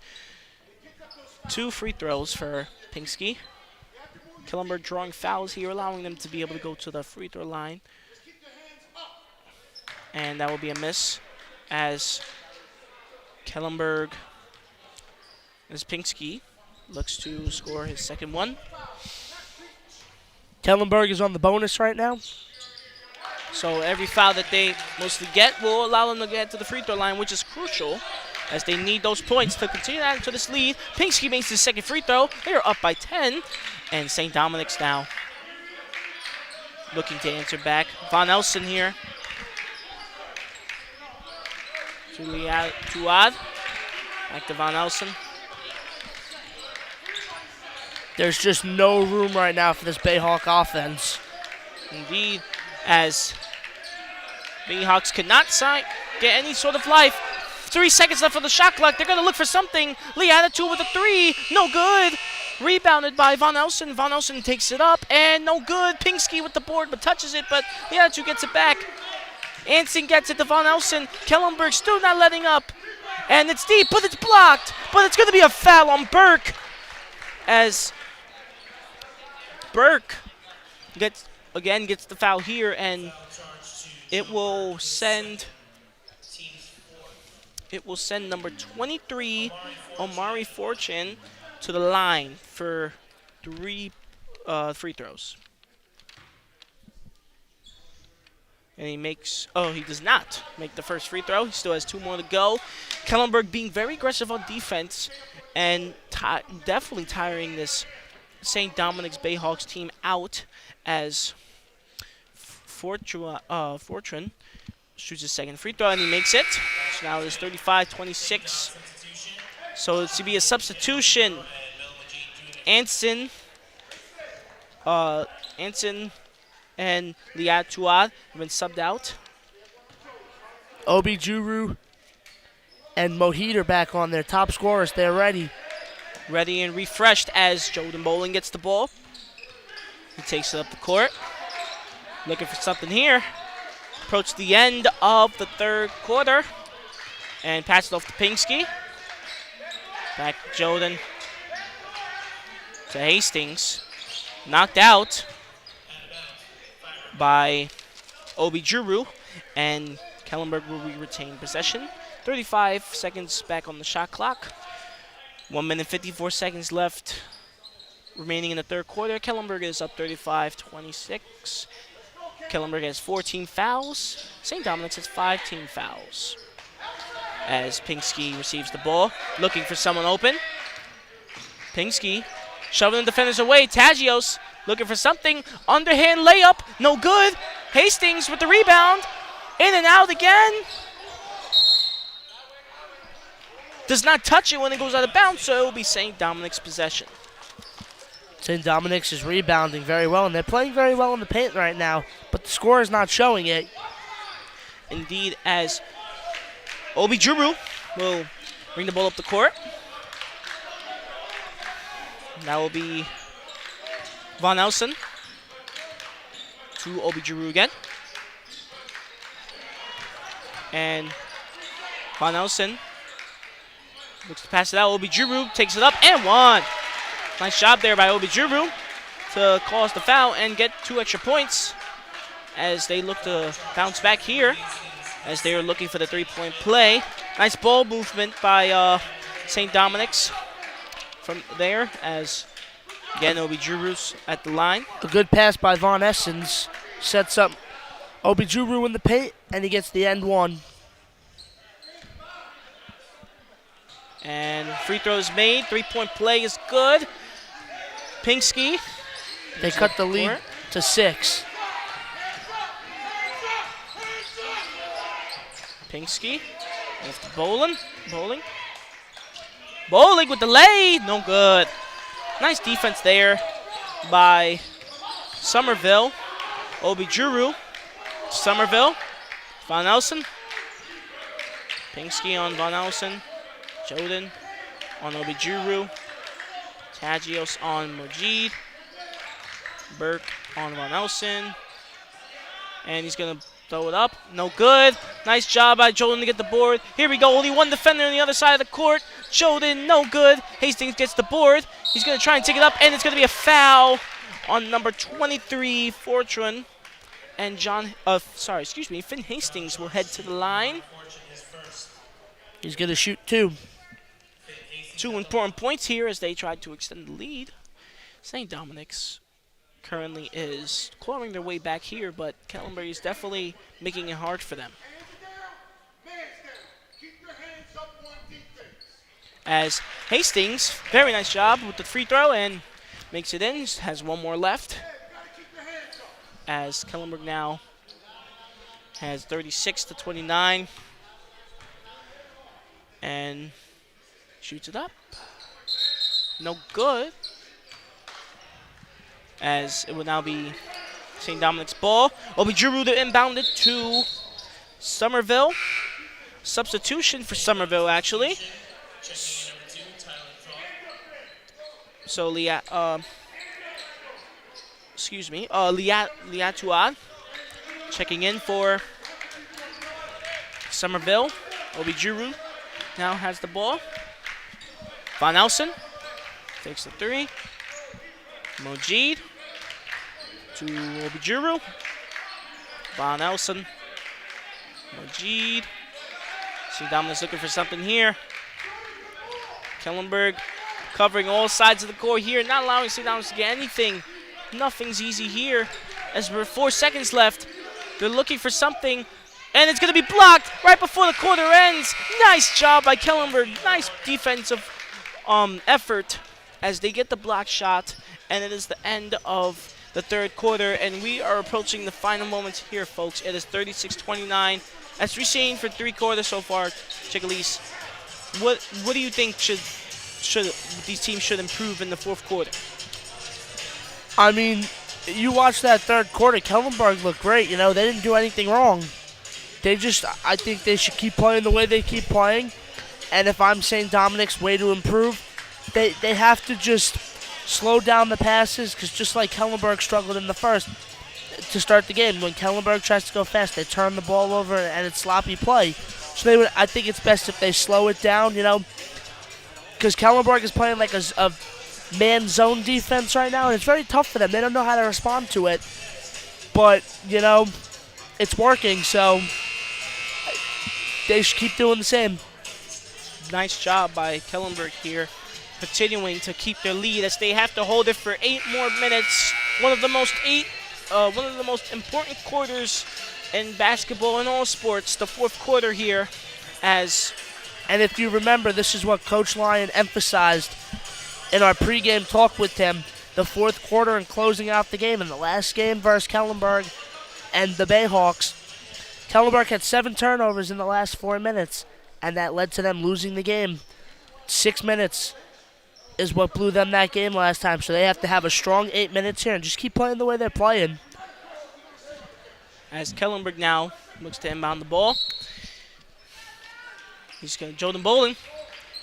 2 free throws for Pinsky. Kellenberg drawing fouls here, allowing them to be able to go to the free throw line. And that will be a miss as Kellenberg, as Pinsky looks to score his second one. Kellenberg is on the bonus right now. So every foul that they mostly get will allow them to get to the free throw line, which is crucial as they need those points to continue to add to this lead. Pinsky makes his second free throw. They are up by 10. And St. Dominic's now looking to answer back. Von Elson here. Tuad. Back to Von Elson. There's just no room right now for this Bayhawk offense. Indeed, as Bayhawks could not get any sort of life. 3 seconds left on the shot clock. They're going to look for something. Lee Attitude with a 3. No good. Rebounded by Von Elson. Von Elson takes it up, and no good. Pinsky with the board, but touches it, but Lee Attitude gets it back. Anson gets it to Von Elson. Kellenberg still not letting up. And it's deep, but it's blocked. But it's going to be a foul on Burke. As Burke gets the foul here, and it will send number 23, Omari Fortune, to the line for 3 free throws. And he does not make the first free throw. He still has 2 more to go. Kellenberg being very aggressive on defense and definitely tiring this St. Dominic's Bayhawks team out as Fortune shoots his second free throw and he makes it. So now it's 35-26. So it's to be a substitution. Anson and Liatuad have been subbed out. Obi Juru and Mohit are back on their top scorers. They're ready. Ready and refreshed as Jordan Bowling gets the ball. He takes it up the court. Looking for something here. Approach the end of the third quarter. And pass it off to Pinsky. Back to Jordan. To Hastings. Knocked out by Obi Juru. And Kellenberg will retain possession. 35 seconds back on the shot clock. 1 minute 54 seconds left remaining in the third quarter. Kellenberg is up 35-26. Kellenberg has 14 fouls. St. Dominic's has 5 team fouls. As Pinsky receives the ball, looking for someone open. Pinsky shoving the defenders away. Tagios looking for something. Underhand layup, no good. Hastings with the rebound. In and out again. Does not touch it when it goes out of bounds, so it will be St. Dominic's possession. St. Dominic's is rebounding very well, and they're playing very well in the paint right now, but the score is not showing it. Indeed, as Obi Juru will bring the ball up the court. That will be Von Elson to Obi Juru again. And Von Elson looks to pass it out. Obi Juru takes it up and one. Nice job there by Obi Juru to cause the foul and get 2 extra points as they look to bounce back here as they are looking for the 3-point play. Nice ball movement by St. Dominic's from there as, again, Obi Juru's at the line. A good pass by Von Essens sets up Obi Juru in the paint, and he gets the end one. And free throws made. 3-point play is good. Pinsky. They cut the lead to 6. Pinsky. Off to Bowling. Bowling with the lay. No good. Nice defense there by Somerville. Obi Juru. Somerville. Von Elson. Pinsky on Von Elson. Joden on Obi Juru. Tagios on Mojid. Burke on Von Elson. And he's going to throw it up. No good. Nice job by Joden to get the board. Here we go. Only one defender on the other side of the court. Joden, no good. Hastings gets the board. He's going to try and take it up, and it's going to be a foul on number 23, Fortune. And Finn Hastings will head to the line. He's going to shoot 2. 2 important points here as they try to extend the lead. St. Dominic's currently is clawing their way back here, but Kellenberg is definitely making it hard for them. As Hastings, very nice job with the free throw and makes it in, has 1 more left. As Kellenberg now has 36-29 and shoots it up. No good. As it will now be St. Dominic's ball. Obi Juru to inbound it to Somerville. Substitution for Somerville, actually. So Liatuad checking in for Somerville. Obi Juru now has the ball. Von Elson takes the 3. Mojid to Obi Juru. Von Elson. Mojid. St. Dominic's looking for something here. Kellenberg covering all sides of the court here, not allowing St. Dominic's to get anything. Nothing's easy here. As we're 4 seconds left, They're looking for something, and it's going to be blocked right before the quarter ends. Nice job by Kellenberg. Nice defensive effort as they get the block shot, and it is the end of the third quarter, and we are approaching the final moments here, folks. It is 36-29. As we've seen for 3 quarters so far, Chickalise, what do you think should these teams should improve in the fourth quarter? I mean, you watch that third quarter, Kellenberg looked great. You know, they didn't do anything wrong. I think they should keep playing the way they keep playing. And if I'm saying Dominic's way to improve, they have to just slow down the passes, because just like Kellenberg struggled in the first to start the game, when Kellenberg tries to go fast, they turn the ball over and it's sloppy play. So I think it's best if they slow it down, you know, because Kellenberg is playing like a man zone defense right now, and it's very tough for them. They don't know how to respond to it, but you know, it's working, so they should keep doing the same. Nice job by Kellenberg here, continuing to keep their lead as they have to hold it for 8 more minutes. One of the most important quarters in basketball and all sports, the fourth quarter here. And if you remember, this is what Coach Lyon emphasized in our pregame talk with him, the fourth quarter and closing out the game. In the last game versus Kellenberg and the Bayhawks, Kellenberg had 7 turnovers in the last 4 minutes, and that led to them losing the game. 6 minutes is what blew them that game last time, so they have to have a strong 8 minutes here and just keep playing the way they're playing. As Kellenberg now looks to inbound the ball. He's got Jordan Bowling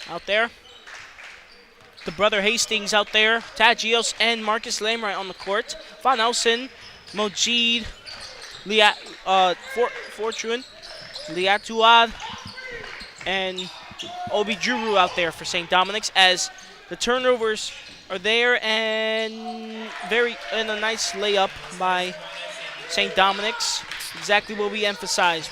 out there. The brother Hastings out there. Tagios and Marcus Lamright on the court. Von Elson, Mojid, Fortune, Liatuad, and Obi Juru out there for St. Dominic's, as the turnovers are there, and a nice layup by St. Dominic's. Exactly what we emphasize.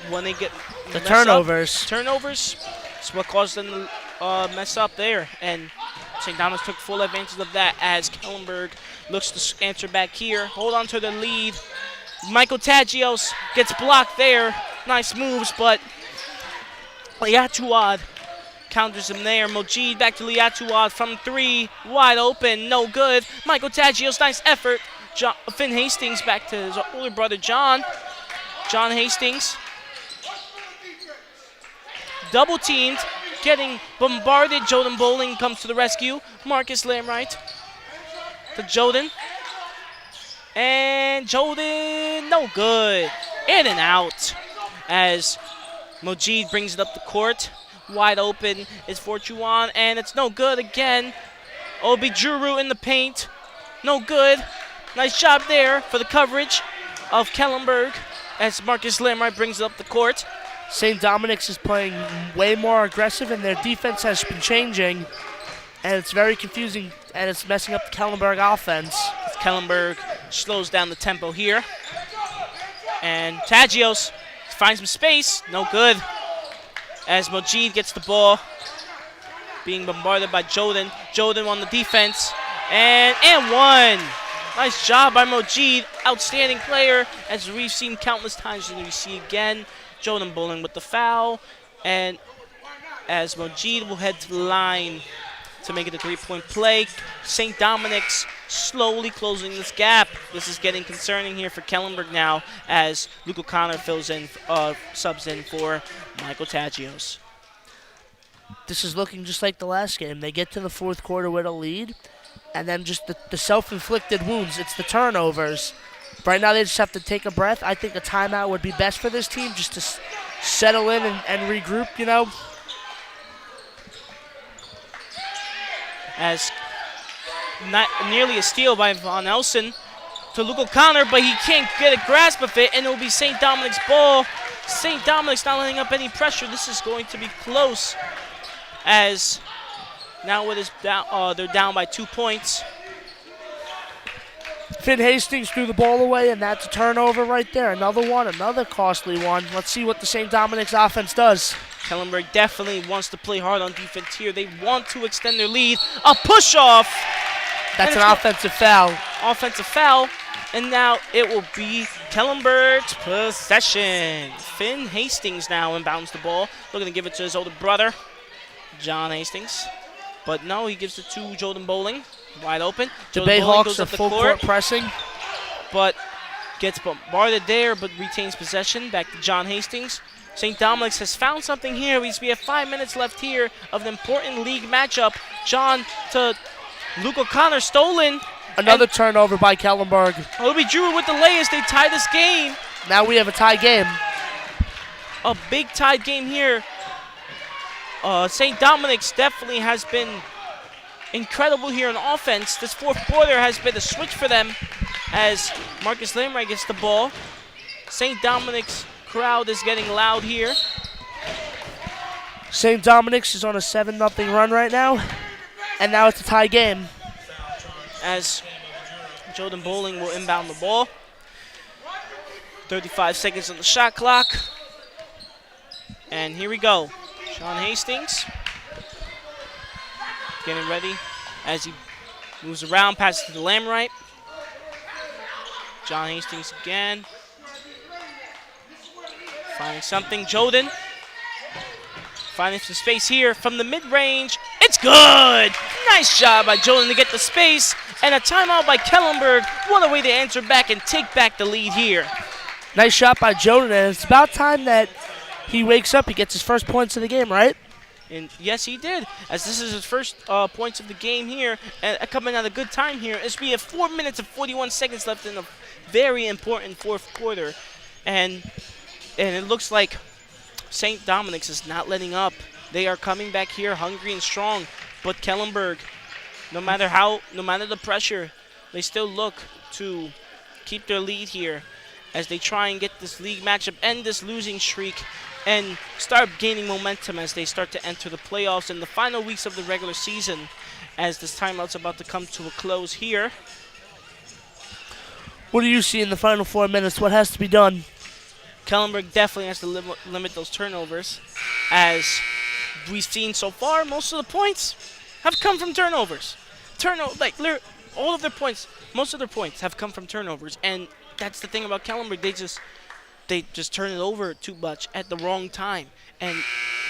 When they get the turnovers. Turnovers is what caused them to mess up there, and St. Dominic's took full advantage of that as Kellenberg looks to answer back here. Hold on to the lead. Michael Tagios gets blocked there. Nice moves, but Liatuad counters him there. Mojid back to Liatuad from 3. Wide open, no good. Michael Tagios, nice effort. Finn Hastings back to his older brother, John. John Hastings. Double teamed, getting bombarded. Jordan Bowling comes to the rescue. Marcus Lamright to Jordan. And Jordan, no good. In and out as Mojid brings it up the court. Wide open is Fortuan, and it's no good again. Obi Juru in the paint. No good. Nice job there for the coverage of Kellenberg as Marcus Lamright brings it up the court. St. Dominic's is playing way more aggressive, and their defense has been changing, and it's very confusing, and it's messing up the Kellenberg offense. Kellenberg slows down the tempo here. And Tagios finds some space. No good. As Mojid gets the ball, being bombarded by Jordan. Jordan on the defense. And one. Nice job by Mojid. Outstanding player, as we've seen countless times, and we see again. Jordan Bowling with the foul. And as Mojid will head to the line to make it a 3-point play. St. Dominic's slowly closing this gap. This is getting concerning here for Kellenberg now, as Luke O'Connor subs in for Michael Tagios. This is looking just like the last game. They get to the fourth quarter with a lead, and then just the self-inflicted wounds. It's the turnovers. Right now they just have to take a breath. I think a timeout would be best for this team, just to settle in and regroup, you know. As not nearly a steal by Von Elson to Luke O'Connor, but he can't get a grasp of it, and it will be St. Dominic's ball. St. Dominic's not letting up any pressure. This is going to be close, as now it is down, they're down by 2 points. Finn Hastings threw the ball away, and that's a turnover right there. Another one, another costly one. Let's see what the St. Dominic's offense does. Kellenberg definitely wants to play hard on defense here. They want to extend their lead. A push-off. That's an offensive foul. Offensive foul, And now it will be Kellenberg's possession. Finn Hastings now inbounds the ball. Looking to give it to his older brother, John Hastings. But no, he gives it to Jordan Bowling. Wide open. The Jordan Bowling Bayhawks goes are up the full court pressing. but gets bombarded there, but retains possession. Back to John Hastings. St. Dominic's has found something here. We have 5 minutes left here of an important league matchup. John to Luke O'Connor, stolen. Another turnover by Kellenberg. Obi Drew with the lay as they tie this game. Now we have a tie game. A big tied game here. St. Dominic's definitely has been incredible here in offense. This fourth quarter has been a switch for them as Marcus Lamray gets the ball. St. Dominic's crowd is getting loud here. St. Dominic's is on a 7-0 run right now. And now it's a tie game. As Jordan Bowling will inbound the ball. 35 seconds on the shot clock. And here we go. Sean Hastings getting ready as he moves around, passes to the Lamright. John Hastings again. Finding something. Jordan finding some space here from the mid-range. It's good! Nice job by Jordan to get the space. And a timeout by Kellenberg. What a way to answer back and take back the lead here. Nice shot by Jordan, and it's about time that he wakes up. He gets his first points of the game, right? And yes, he did, as this is his first points of the game here, and coming at a good time here, as we have 4 minutes and 41 seconds left in a very important fourth quarter. And it looks like St. Dominic's is not letting up. They are coming back here hungry and strong, but Kellenberg, no matter the pressure, they still look to keep their lead here as they try and get this league matchup, end this losing streak, and start gaining momentum as they start to enter the playoffs in the final weeks of the regular season, as this timeout's about to come to a close here. What do you see in the final 4 minutes? What has to be done? Kellenberg definitely has to limit those turnovers. As we've seen so far, most of the points have come from turnovers. All of their points, most of their points have come from turnovers, and that's the thing about Kellenberg. They just turn it over too much at the wrong time, and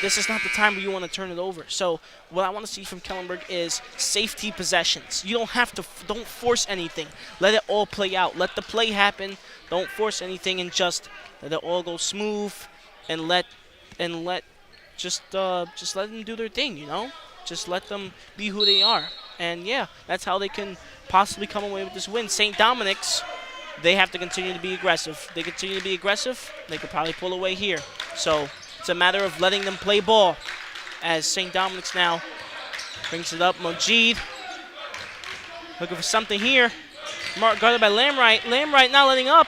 this is not the time where you want to turn it over. So what I want to see from Kellenberg is safety possessions. You don't force anything. Let it all play out. Let the play happen. Don't force anything, and just let it all go smooth, and let them do their thing. You know, just let them be who they are. And yeah, that's how they can possibly come away with this win. St. Dominic's, they have to continue to be aggressive. They continue to be aggressive, they could probably pull away here. So it's a matter of letting them play ball. As St. Dominic's now brings it up. Majid looking for something here. Guarded by Lamright. Lamright not letting up.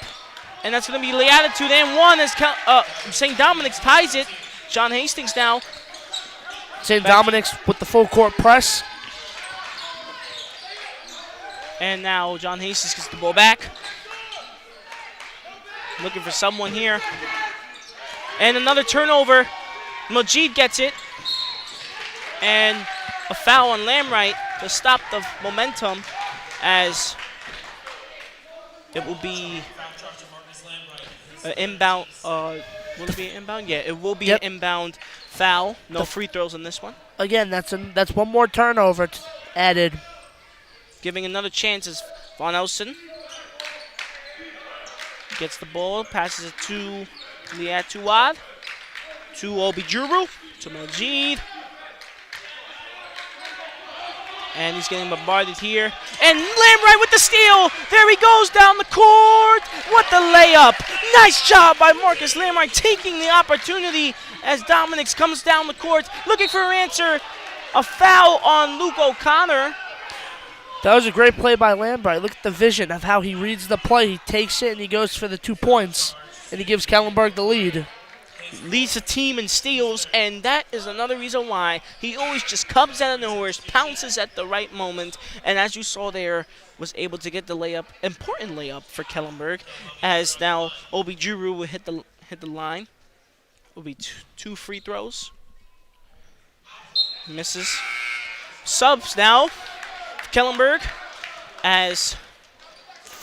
And that's going to be the attitude and one as St. Dominic's ties it. John Hastings now. St. Dominic's with the full court press. And now John Hastings gets the ball back. Looking for someone here. And another turnover. Majid gets it. And a foul on Lamright to stop the momentum, as it will be an inbound. Will it be an inbound? Yeah, it will be an inbound foul. No free throws on this one. Again, that's one more turnover added. Giving another chance is Von Elson. Gets the ball, passes it to Liat Tuad, to Obi Juru, to Majid. And he's getting bombarded here. And Lamright with the steal. There he goes down the court. What the layup. Nice job by Marcus Lamright, taking the opportunity as Dominic comes down the court, looking for an answer. A foul on Luke O'Connor. That was a great play by Lambright. Look at the vision of how he reads the play. He takes it and he goes for the 2 points. And he gives Kellenberg the lead. Leads the team in steals, and that is another reason why he always just comes out of nowhere, pounces at the right moment, and as you saw there, was able to get the layup, important layup for Kellenberg, as now Obi Juru will hit the line. Will be two free throws. Misses. Subs now. Kellenberg, as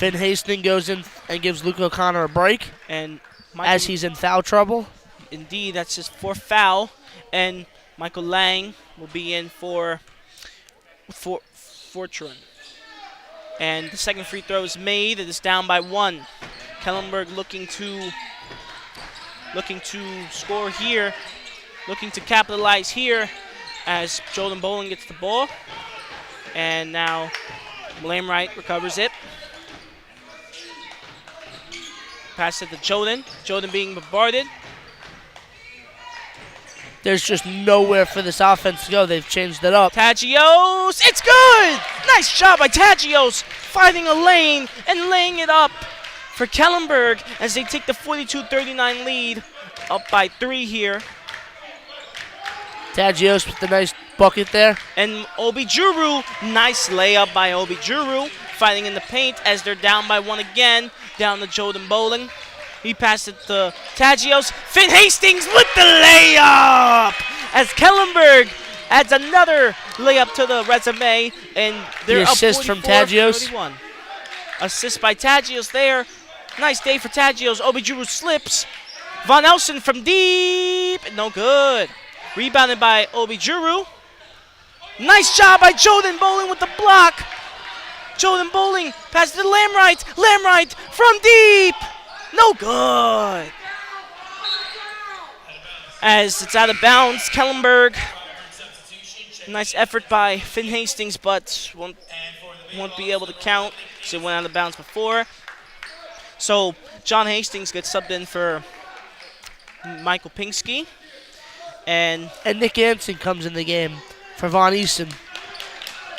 Finn Hastings goes in and gives Luke O'Connor a break And as he's in foul trouble. indeed, that's his fourth foul. And Michael Lang will be in for Fortran. And the second free throw is made. It is down by 1. Kellenberg looking to score here, looking to capitalize here as Jordan Bowling gets the ball. And now Lamright recovers it. Pass it to Jordan. Jordan being bombarded. There's just nowhere for this offense to go. They've changed it up. Tagios, it's good! Nice job by Tagios, finding a lane and laying it up for Kellenberg as they take the 42-39 lead, up by 3 here. Tagios with the nice bucket there. And Obi Juru, nice layup by Obi Juru, fighting in the paint as they're down by 1 again, down to Jordan Bowling. He passed it to Tagios. Finn Hastings with the layup as Kellenberg adds another layup to the resume, and they're The up assist from Tagios. 44-31. Assist by Tagios there. Nice day for Tagios. Obi Juru slips. Von Elson from deep. No good. Rebounded by Obi Juru. Nice job by Jordan Bowling with the block. Jordan Bowling passes to Lamright. Lamright from deep. No good. As it's out of bounds, Kellenberg. Nice effort by Finn Hastings, but won't be able to count. So it went out of bounds before. So John Hastings gets subbed in for Michael Pinsky. And Nick Anson comes in the game for Von Easton.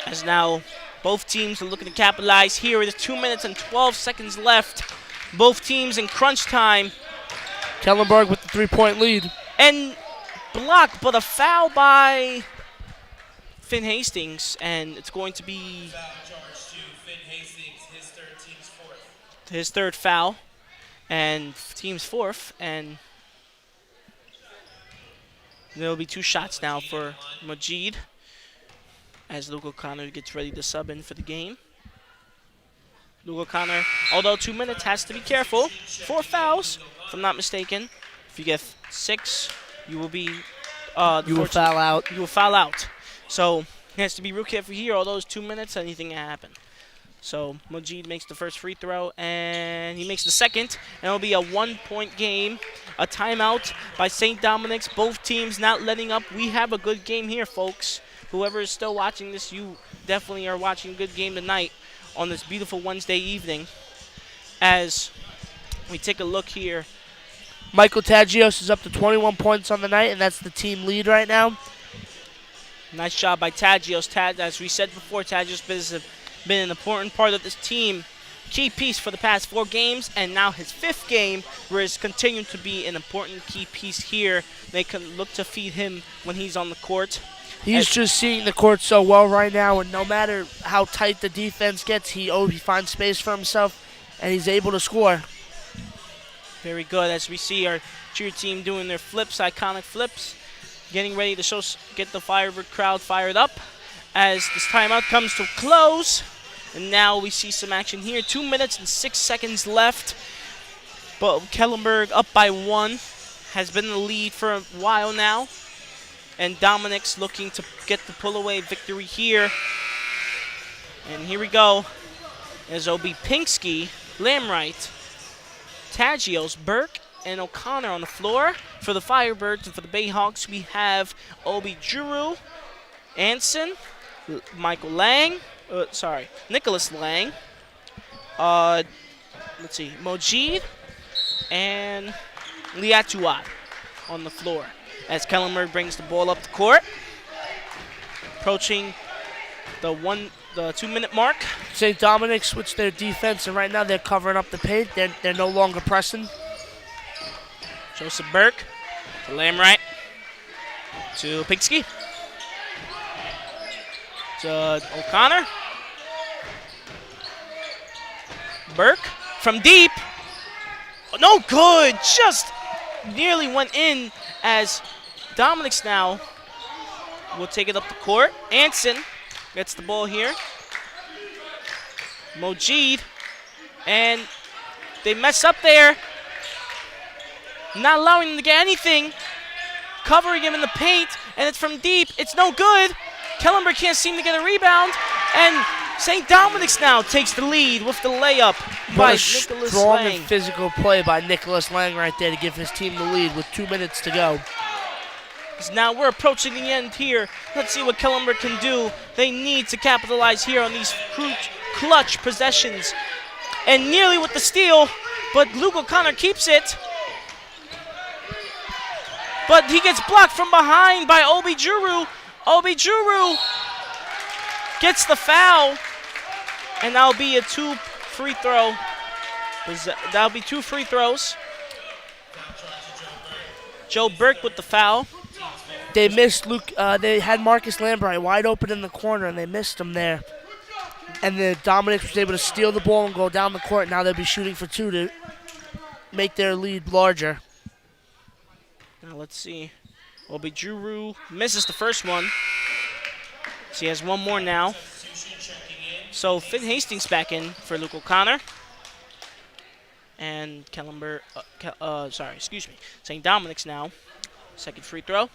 As now both teams are looking to capitalize here. It is 2 minutes and 12 seconds left. Both teams in crunch time. Kellenberg with the 3-point lead. And blocked, but a foul by Finn Hastings. And it's going to be Foul charge to Finn Hastings, his third, team's fourth. his third foul. And team's fourth. And there'll be 2 shots now for Majid as Luke O'Connor gets ready to sub in for the game. Luke O'Connor, although 2 minutes, has to be careful. 4 fouls, if I'm not mistaken. If you get 6, you will be You will foul out. You will foul out. So he has to be real careful here. Although it's 2 minutes, anything can happen. So Majid makes the first free throw, and he makes the second, and it'll be a 1-point game. A timeout by St. Dominic's. Both teams not letting up. We have a good game here, folks. Whoever is still watching this, you definitely are watching a good game tonight on this beautiful Wednesday evening. As we take a look here. Michael Tagios is up to 21 points on the night, and that's the team lead right now. Nice job by Tagios. As we said before, Tagios has been an important part of this team. Key piece for the past 4 games, and now his 5th game, where he's continuing to be an important key piece here. They can look to feed him when he's on the court. He's just seeing the court so well right now, and no matter how tight the defense gets, he finds space for himself, and he's able to score. Very good, as we see our cheer team doing their flips, iconic flips, getting ready to get the Firebird crowd fired up as this timeout comes to close. And now we see some action here. 2 minutes and 6 seconds left. But Kellenberg up by 1, has been in the lead for a while now. And Dominic's looking to get the pull-away victory here. And here we go. There's Obi Pinsky, Lamright, Tagios, Burke, and O'Connor on the floor. For the Firebirds and for the Bayhawks, we have Obi Juru, Anson, Michael Lang, Nicholas Lang, let's see, Mojid, and Liatuad on the floor. As Kellenberg brings the ball up the court, approaching the 2-minute mark. St. Dominic switched their defense, and right now they're covering up the paint. They're no longer pressing. Joseph Burke to Lamright to Pinsky to O'Connor. Burke from deep. No good. Just nearly went in as Dominic's now will take it up the court. Anson gets the ball here. Mojid And they mess up there. Not allowing him to get anything. Covering him in the paint, and it's from deep. It's no good. Kellenberg can't seem to get a rebound. And St. Dominic's now takes the lead with the layup by Nicholas Strong Lang. and physical play by Nicholas Lang right there to give his team the lead with 2 minutes to go. Now we're approaching the end here. Let's see what Kellenberg can do. They need to capitalize here on these clutch possessions. And nearly with the steal, but Luke O'Connor keeps it. But he gets blocked from behind by Obi Juru. Obi Juru gets the foul. And that'll be a 2 free throw. That'll be 2 free throws. Joe Burke with the foul. They missed Luke. They had Marcus Lambright wide open in the corner, and they missed him there. And then Dominic was able to steal the ball and go down the court. Now they'll be shooting for 2 to make their lead larger. Now let's see. Obi Juru misses the first one. So he has one more now. So Finn Hastings back in for Luke O'Connor. And Kellenberg, St. Dominic's now. Second free throw.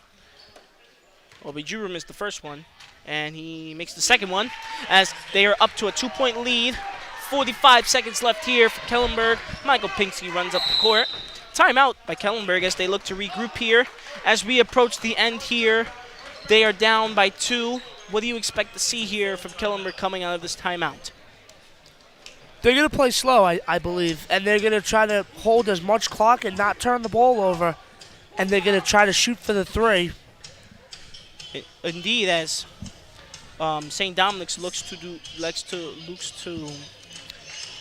Obi Juru missed the first one. And he makes the second one as they are up to a 2-point lead. 45 seconds left here for Kellenberg. Michael Pinsky runs up the court. Timeout by Kellenberg as they look to regroup here. As we approach the end here, they are down by 2. What do you expect to see here from Kellenberg coming out of this timeout? They're going to play slow, I believe, and they're going to try to hold as much clock and not turn the ball over, and they're going to try to shoot for the 3. Indeed, as St. Dominic's looks to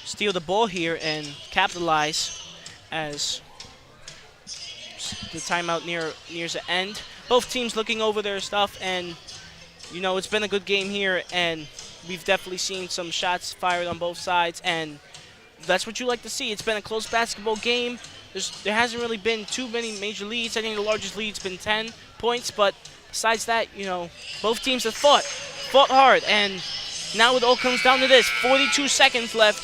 steal the ball here and capitalize as the timeout nears the end. Both teams looking over their stuff, and you know it's been a good game here, and we've definitely seen some shots fired on both sides, and that's what you like to see. It's been a close basketball game. There hasn't really been too many major leads. I think the largest lead's been 10 points, but besides that, you know, both teams have fought hard, and now it all comes down to this. 42 seconds left,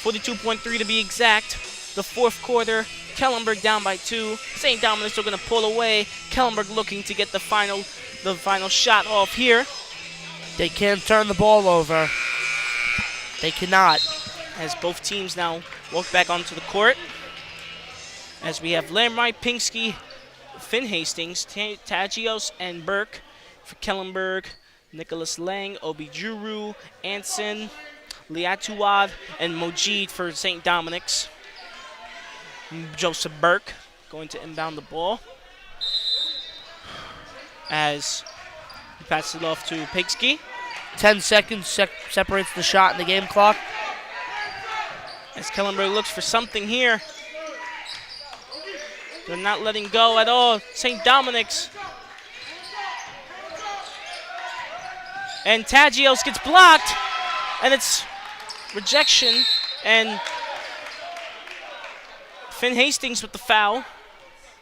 42.3 to be exact. The fourth quarter, Kellenberg down by 2. St. Dominic's still going to pull away. Kellenberg looking to get the final shot off here. They can't turn the ball over. They cannot. As both teams now walk back onto the court. As we have Lambright, Pinsky, Finn Hastings, Tagios, and Burke for Kellenberg. Nicholas Lang, Obi Juru, Anson, Liatuad, and Mojid for St. Dominic's. Joseph Burke going to inbound the ball as he passes it off to Pigsky. 10 seconds separates the shot in the game clock. As Kellenberg looks for something here. They're not letting go at all. St. Dominic's. And Tagios gets blocked, and it's rejection, and Finn Hastings with the foul.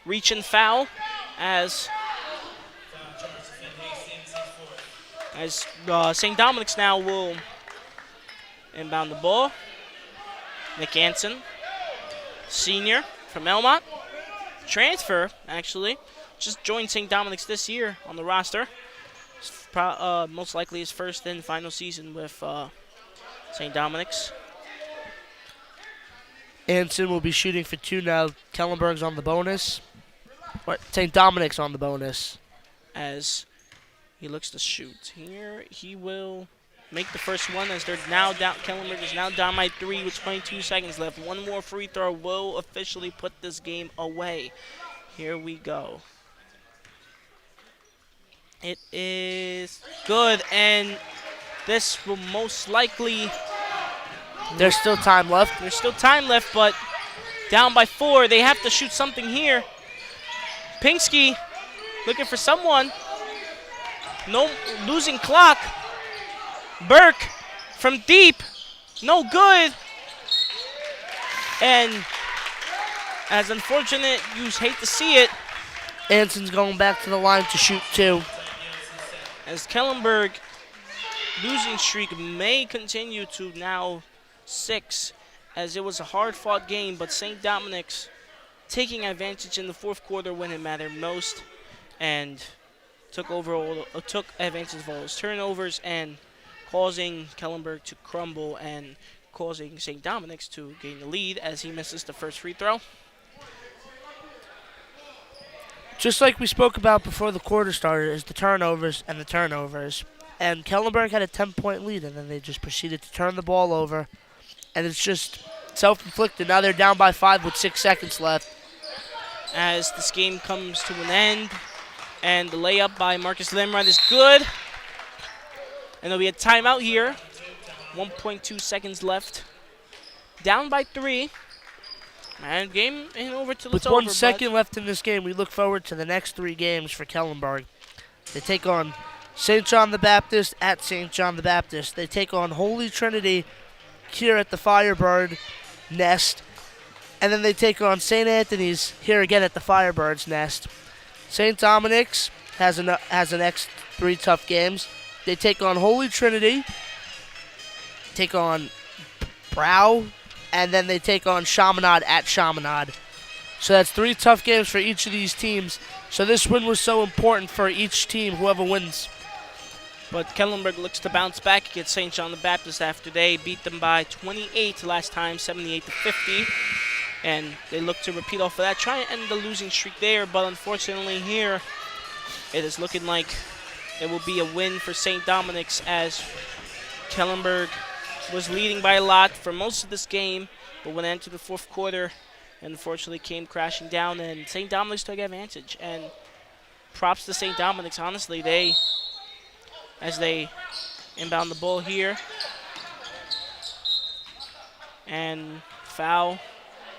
Reach and foul as St. Dominic's now will inbound the ball. Nick Anson, senior from Elmont. Transfer, actually. Just joined St. Dominic's this year on the roster. Most likely his first and final season with St. Dominic's. Anson will be shooting for 2 now. Kellenberg's on the bonus. St. Dominic's on the bonus. As he looks to shoot here, he will make the first one as they're now down. Kellenberg is now down by 3 with 22 seconds left. One more free throw will officially put this game away. Here we go. It is good, and this will most likely... There's still time left. There's still time left, but down by 4. They have to shoot something here. Pinsky looking for someone. No, losing clock. Burke from deep. No good. And as unfortunate, you hate to see it. Anson's going back to the line to shoot 2. As Kellenberg losing streak may continue to now 6 as it was a hard-fought game, but St. Dominic's taking advantage in the fourth quarter when it mattered most, and took advantage of all those turnovers and causing Kellenberg to crumble and causing St. Dominic's to gain the lead as he misses the first free throw. Just like we spoke about before the quarter started, is the turnovers and the turnovers. And Kellenberg had a 10-point lead, and then they just proceeded to turn the ball over. And it's just self-inflicted. Now they're down by 5 with 6 seconds left. As this game comes to an end, and the layup by Marcus Limrod is good. And there'll be a timeout here. 1.2 seconds left. Down by 3. And game ain't over till it's over. With 1 second left in this game, we look forward to the next 3 games for Kellenberg. They take on St. John the Baptist at St. John the Baptist. They take on Holy Trinity here at the Firebird Nest. And then they take on St. Anthony's here again at the Firebird's Nest. St. Dominic's has the next 3 tough games. They take on Holy Trinity, take on Brow, and then they take on Chaminade at Chaminade. So that's 3 tough games for each of these teams. So this win was so important for each team, whoever wins. But Kellenberg looks to bounce back against St. John the Baptist after they beat them by 28 last time, 78-50. And they look to repeat off of that, try and end the losing streak there. But unfortunately here, it is looking like it will be a win for St. Dominic's, as Kellenberg was leading by a lot for most of this game, but when it entered the fourth quarter, unfortunately came crashing down, and St. Dominic's took advantage. And props to St. Dominic's, honestly, as they inbound the ball here. And foul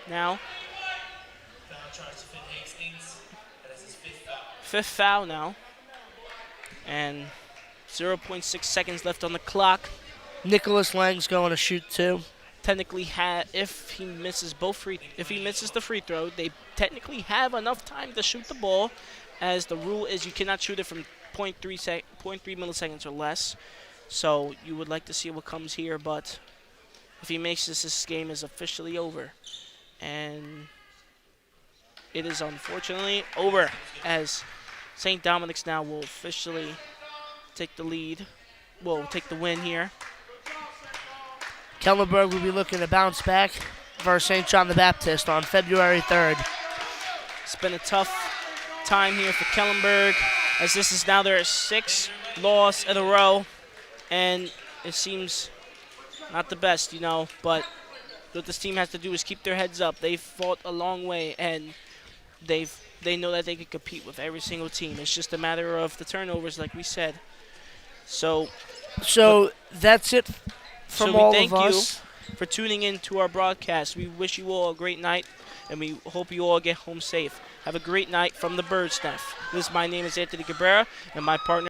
now. Foul charge to Finn Hastings. That is his 5th foul. 5th foul now. And 0.6 seconds left on the clock. Nicholas Lang's going to shoot 2. Technically, if he misses the free throw, they technically have enough time to shoot the ball, as the rule is you cannot shoot it from 0.3 milliseconds or less. So you would like to see what comes here, but if he makes this game is officially over. And it is unfortunately over, as St. Dominic's now will officially take the lead. Will take the win here. Kellenberg will be looking to bounce back versus St. John the Baptist on February 3rd. It's been a tough time here for Kellenberg, as this is now their 6th loss in a row, and it seems not the best, but what this team has to do is keep their heads up. They've fought a long way, and they know that they can compete with every single team. It's just a matter of the turnovers, like we said. So that's it from all of us. So we thank you for tuning in to our broadcast. We wish you all a great night, and we hope you all get home safe. Have a great night from the Bird's Nest. My name is Anthony Cabrera, and my partner